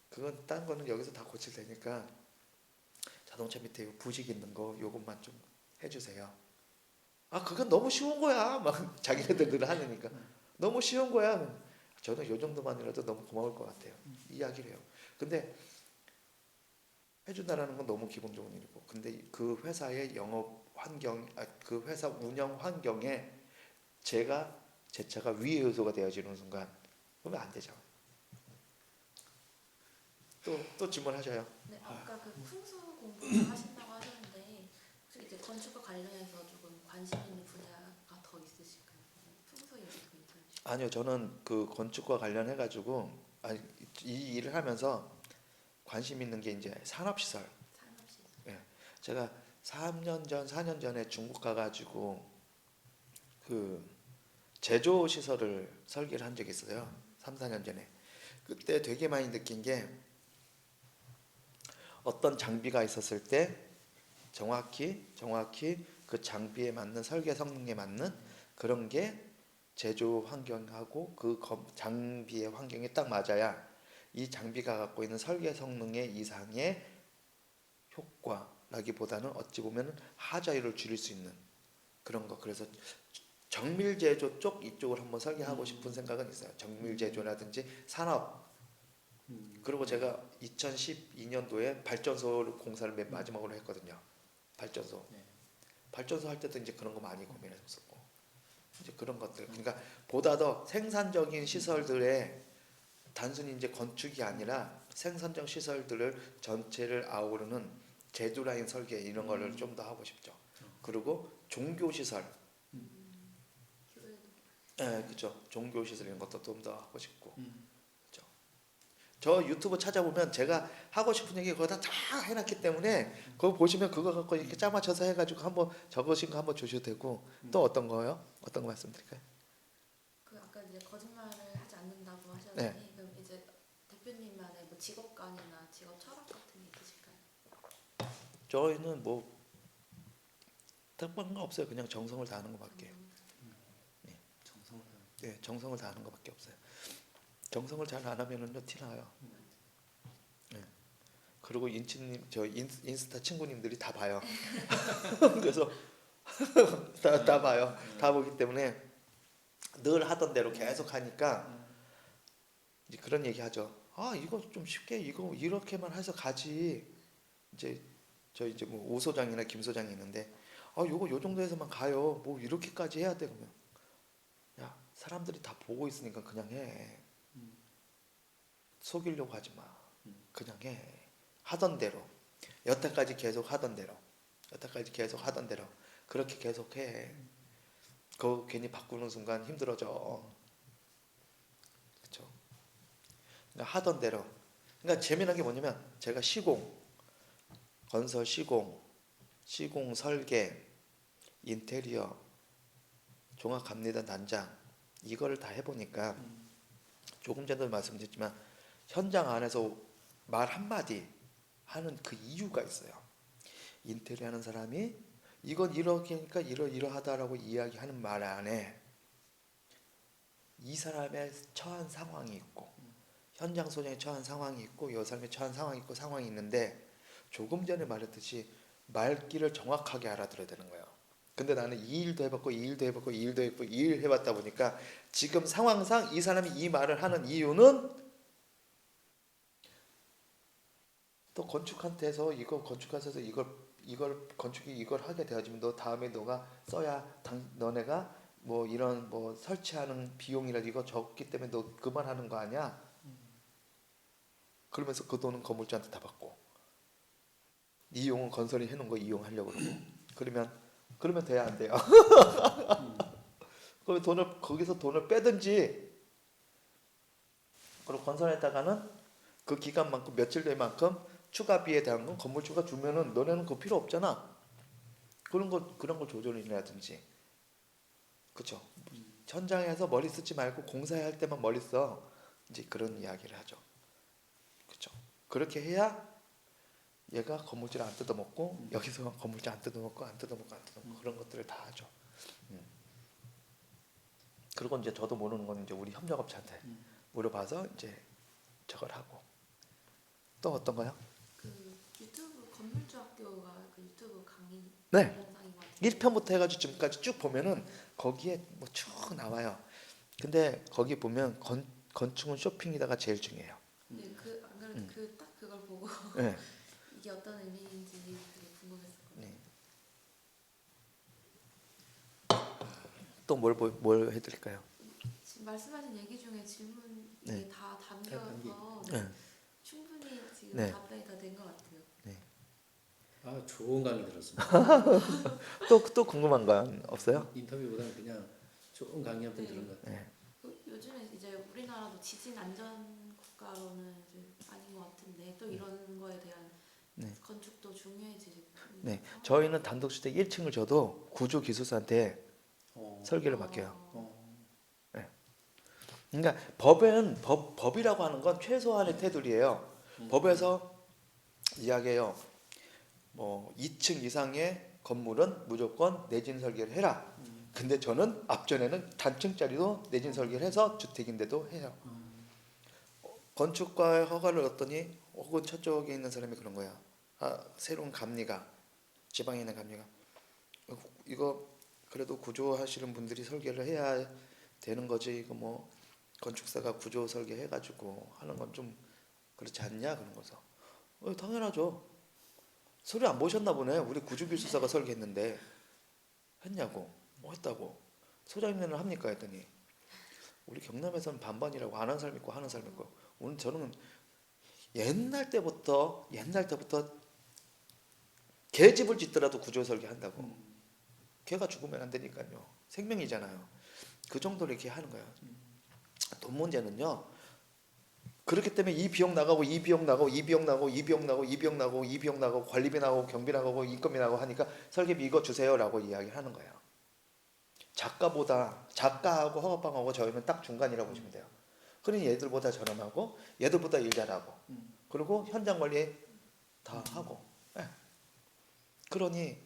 그건 딴 거는 여기서 다 고칠 테니까 자동차 밑에 부식 있는 거 요것만 좀 해주세요. 그건 너무 쉬운 거야. 막 자기네들 늘 하니까 너무 쉬운 거야. 저는 요 정도만이라도 너무 고마울 것 같아요. 이야기를 해요. 근데 해준다라는 건 너무 기본 좋은 일이고, 근데 그 회사의 영업 환경, 그 회사 운영 환경에 제 차가 위의 요소가 되어지는 순간 그러면 안 되죠. 또 질문하셔요. 네, 아까 그 풍수 공부를 하신다고 하셨는데 혹시 이제 건축과 관련해서 조금 관심 있는 분야가 더 있으실까요? 풍수 얘기 더 있으실까요? 아니요, 저는 그 건축과 관련해 가지고 이 일을 하면서 관심 있는 게 이제 산업시설. 산업시설. 예, 제가 3년 전, 4년 전에 중국 가가지고 그 제조 시설을 설계를 한 적이 있어요. 3, 4년 전에. 그때 되게 많이 느낀 게 어떤 장비가 있었을 때 정확히 그 장비에 맞는 설계 성능에 맞는 그런 게 제조 환경하고 그 장비의 환경이 딱 맞아야 이 장비가 갖고 있는 설계 성능의 이상의 효과라기보다는 어찌 보면 하자율을 줄일 수 있는 그런 거. 그래서 정밀 제조 쪽 이쪽을 한번 설계하고 싶은 생각은 있어요. 정밀 제조라든지 산업. 그리고 제가 2012년도에 발전소 공사를 맨 마지막으로 했거든요. 발전소. 발전소 할 때도 이제 그런 거 많이 고민했었고, 이제 그런 것들. 그러니까 보다 더 생산적인 시설들의 단순히 이제 건축이 아니라 생산적 시설들을 전체를 아우르는 제조 라인 설계 이런 거를 좀 더 하고 싶죠. 그리고 종교 시설. 교회도. 네, 그렇죠. 종교 시설 이런 것도 좀 더 하고 싶고. 그렇죠. 저 유튜브 찾아보면 제가 하고 싶은 얘기 거기다 다 해놨기 때문에 그거 보시면 그거 갖고 이렇게 짜맞춰서 해가지고 한번 적으신 거 한번 주셔도 되고. 또 어떤 거요? 어떤 거 말씀드릴까요? 그 아까 이제 거짓말을 하지 않는다고 하셨는데 네. 그럼 이제 대표님만의 뭐 직업관이나 직업 철학 같은 게 있으실까요? 저희는 뭐 특별한 거 없어요. 그냥 정성을 다하는 것밖에. 정성을 다하는. 네, 정성을 다하는 것밖에 없어요. 정성을 잘 안 하면은요 티 나요. 네. 그리고 저 인스타 친구님들이 다 봐요. 그래서 다 봐요. 다 보기 때문에 늘 하던 대로 계속 하니까 이제 그런 얘기 하죠. 아 이거 좀 쉽게 이거 이렇게만 해서 가지. 이제 저 이제 뭐 오 소장이나 김 소장이 있는데 아 요거 요 정도에서만 가요. 뭐 이렇게까지 해야 돼 그러면 야 사람들이 다 보고 있으니까 그냥 해. 속이려고 하지 마. 그냥 해. 하던 대로 여태까지 계속 하던 대로 여태까지 계속 하던 대로 그렇게 계속 해. 그거 괜히 바꾸는 순간 힘들어져. 그렇죠? 그러니까 하던 대로. 그러니까 재미난 게 뭐냐면 제가 시공, 건설 시공, 시공 설계, 인테리어, 종합감리단 단장 이거를 다 해보니까 조금 전에도 말씀드렸지만 현장 안에서 말 한마디 하는 그 이유가 있어요. 인테리어 하는 사람이 이건 이렇게 하니까 이러하다라고 이야기하는 말 안에 이 사람의 처한 상황이 있고 현장 소장이 처한 상황이 있고 이 사람이 처한 상황이 있고 상황이 있는데 조금 전에 말했듯이 말귀를 정확하게 알아들어야 되는 거예요. 근데 나는 이 일도 해봤고 이 일도 해봤고 이 일도 해봤고 이 일 해봤다 보니까 지금 상황상 이 사람이 이 말을 하는 이유는 또 건축한테서 이거 건축하셔서 이걸 건축이 이걸 하게 되어지면 너 다음에 너가 써야 너네가 뭐 이런 뭐 설치하는 비용이라도 이거 적기 때문에 너 그만하는 거 아니야? 그러면서 그 돈은 건물주한테 다 받고 이용은 건설이 해놓은 거 이용하려고 그러고 그러면 돼야 안 돼요? 그러면 돈을 거기서 돈을 빼든지 그리고 건설했다가는 그 기간만큼 며칠 될 만큼 추가비에 대한 건 건물주가 주면은 너네는 그거 필요 없잖아. 그런 걸 조절이라든지 그렇죠. 현장에서 머리 쓰지 말고 공사할 때만 머리 써. 이제 그런 이야기를 하죠. 그렇죠. 그렇게 해야 얘가 건물주를 안 뜯어먹고 여기서 건물주 안 뜯어먹고 그런 것들을 다 하죠. 그리고 이제 저도 모르는 건 이제 우리 협력업체한테 물어봐서 이제 저걸 하고 또 어떤 거요? 그 유튜브 건물주 학교가 그 유튜브 강의 네. 영상인 것 같아요. 1편부터 해가지고 지금까지 쭉 보면은 거기에 뭐 쭉 나와요. 근데 거기 보면 건축은 쇼핑이다가 제일 중요해요. 네, 그 안 그래도 그 딱 그걸 보고 네. 이게 어떤 의미인지 되게 궁금했었거든요. 네. 또 뭘 해드릴까요? 지금 말씀하신 얘기 중에 질문이 네. 다 담겨서 네. 충분히 지금 네. 답변이 다 된 것 같아요. 아 좋은 강의 들었습니다. 또 궁금한 건 없어요? 인터뷰보다는 그냥 좋은 강의 한 편 네. 들은 것 같아요. 네. 요즘에 이제 우리나라도 지진 안전 국가로는 이제 아닌 것 같은데 또 이런 거에 대한 네. 건축도 중요해지고. 네. 저희는 단독주택 1층을 줘도 구조 기술사한테 설계를 맡겨요. 그러니까 법이라고 하는 건 최소한의 테두리예요. 법에서 이야기해요. 뭐 2층 이상의 건물은 무조건 내진 설계를 해라. 근데 저는 앞전에는 단층짜리도 내진 설계를 해서 주택인데도 해요. 건축가의 허가를 얻더니 혹은 저쪽에 있는 사람이 그런 거야. 아, 새로운 감리가 지방에 있는 감리가 이거 그래도 구조하시는 분들이 설계를 해야 되는 거지. 이거 뭐 건축사가 구조 설계해가지고 하는 건 좀 그렇지 않냐 그런 거서. 당연하죠. 소리 안 보셨나 보네. 우리 구조기술사가 설계했는데 했냐고. 했다고. 소장님은 합니까 했더니 우리 경남에서는 반반이라고 안 하는 사람 있고 하는 사람 있고. 오늘 저는 옛날 때부터 개집을 짓더라도 구조 설계한다고. 개가 죽으면 안 되니까요. 생명이잖아요. 그 정도로 이렇게 하는 거예요. 돈 문제는요. 그렇기 때문에 이 비용 나가고 이 비용 나가고 이 비용 나가고 이 비용 나가고 이 비용 나가고 이 비용 나가고 관리비 나가고 경비 나가고 인건비 나가고 하니까 설계비 이거 주세요라고 이야기하는 거예요. 작가하고 허가방하고 저희는 딱 중간이라고 보시면 돼요. 그러니 얘들보다 저렴하고 얘들보다 일 잘하고 그리고 현장 관리 다 하고. 네. 그러니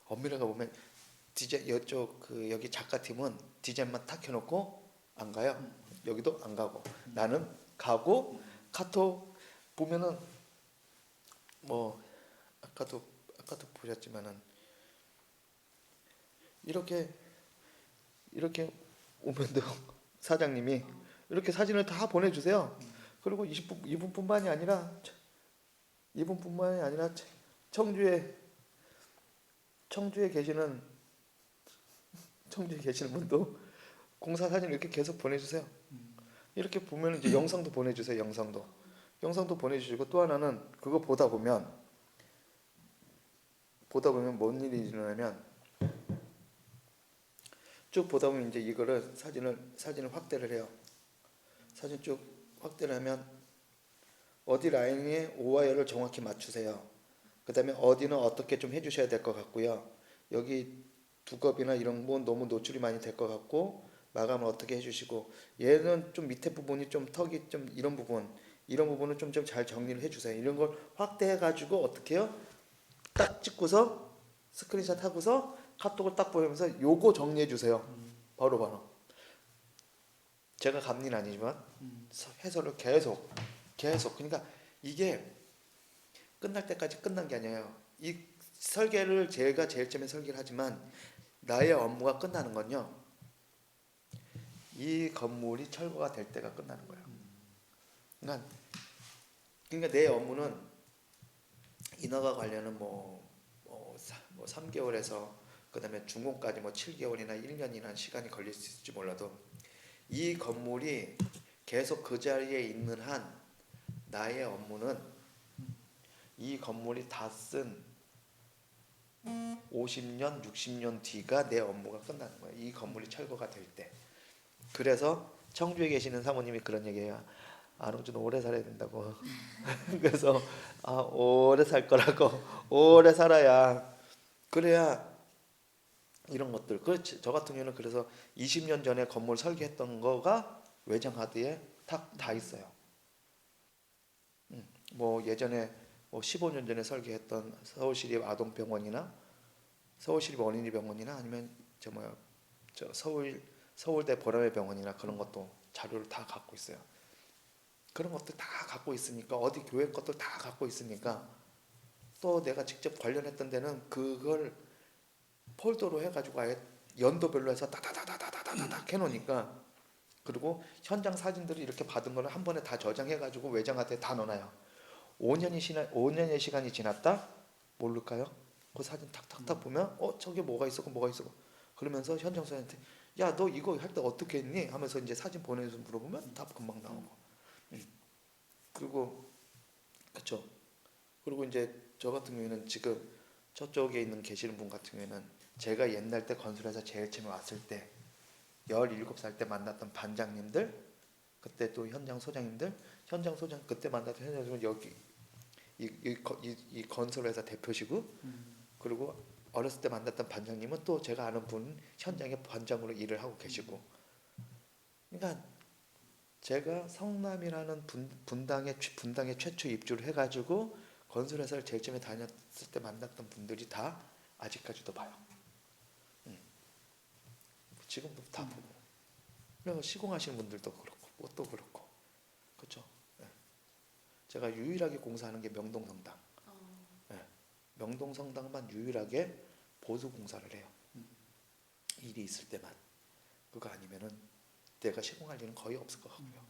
엄밀하게 보면 디자인 이쪽 그 여기 작가팀은 디자인만 탁 해놓고 안 가요. 여기도 안 가고 나는 가고 카톡 보면은 뭐 아까도 보셨지만은 이렇게 오면도 사장님이 이렇게 사진을 다 보내주세요. 그리고 이분뿐만이 아니라 청주에 계시는 분도 공사 사진 이렇게 계속 보내주세요. 이렇게 보면 이제 영상도 보내주세요. 영상도 보내주시고, 또 하나는 그거 보다 보면 뭔 일이 일어나면, 쭉 보다 보면 이제 이거를 사진을 확대를 해요. 사진 쭉 확대를 하면 어디 라인에 오와이어를 정확히 맞추세요. 그 다음에 어디는 어떻게 좀 해주셔야 될 것 같고요. 여기 두껍이나 이런 건 너무 노출이 많이 될 것 같고, 마감을 어떻게 해주시고, 얘는 좀 밑에 부분이 좀 턱이 좀 이런 부분은 좀 잘 정리를 해주세요. 이런 걸 확대해가지고 어떻게 해요? 딱 찍고서 스크린샷 하고서 카톡을 딱 보내면서 요거 정리해주세요. 바로. 제가 감리는 아니지만 해설을 계속. 그러니까 이게 끝날 때까지 끝난 게 아니에요. 이 설계를 제가 제일 처음에 설계를 하지만 나의 업무가 끝나는 건요, 이 건물이 철거가 될 때가 끝나는 거예요. 그러니까 내 업무는 인허가 관련은 뭐 3개월에서 그 다음에 준공까지 뭐 7개월이나 1년이나 시간이 걸릴 수 있을지 몰라도, 이 건물이 계속 그 자리에 있는 한 나의 업무는 이 건물이 다 쓴 50년, 60년 뒤가 내 업무가 끝나는 거예요. 이 건물이 철거가 될 때. 그래서 청주에 계시는 사모님이 그런 얘기해요. 안홍준 오래 살아야 된다고. 그래서 오래 살 거라고. 오래 살아야, 그래야 이런 것들. 그렇지. 저 같은 경우는 그래서 20년 전에 건물 설계했던 거가 외장 하드에 다 있어요. 뭐 예전에 뭐 15년 전에 설계했던 서울시립 아동병원이나 서울시립 어린이병원이나 아니면 서울대 보라매 병원이나 그런 것도 자료를 다 갖고 있어요. 그런 것들 다 갖고 있으니까, 어디 교회 것들 다 갖고 있으니까, 또 내가 직접 관련했던 데는 그걸 폴더로 해가지고 아예 연도별로 해서 다다다다다다다닥 해놓으니까, 그리고 현장 사진들을 이렇게 받은 거를 한 번에 다 저장해가지고 외장하드에 다 넣어놔요. 5년의 시간이 지났다? 모를까요? 그 사진 탁탁탁 보면 저게 뭐가 있어 그러면서 현장 사진한테 야, 너 이거 할 때 어떻게 했니? 하면서 이제 사진 보내서 물어보면 답 금방 나오고. 그리고 그쵸. 그리고 이제 저 같은 경우에는 지금 저쪽에 계시는 분 같은 경우에는 제가 옛날 때 건설회사 제일 처음에 왔을 때 17살 때 만났던 반장님들, 그때 또 현장 소장 그때 만났던 현장 소장, 여기 이 건설회사 대표시고, 그리고 어렸을 때 만났던 반장님은 또 제가 아는 분 현장에 반장으로 일을 하고 계시고. 그러니까 제가 성남이라는 분당에 최초 입주를 해가지고 건설회사를 제일 처음에 다녔을 때 만났던 분들이 다 아직까지도 봐요. 지금도 다 보고. 그래서 시공하시는 분들도 그렇고 뭣도 그렇고. 그렇죠. 네. 제가 유일하게 공사하는 게 명동성당. 네. 명동성당만 유일하게 보수 공사를 해요. 일이 있을 때만. 그거 아니면은 내가 시공할 일은 거의 없을 것 같고요.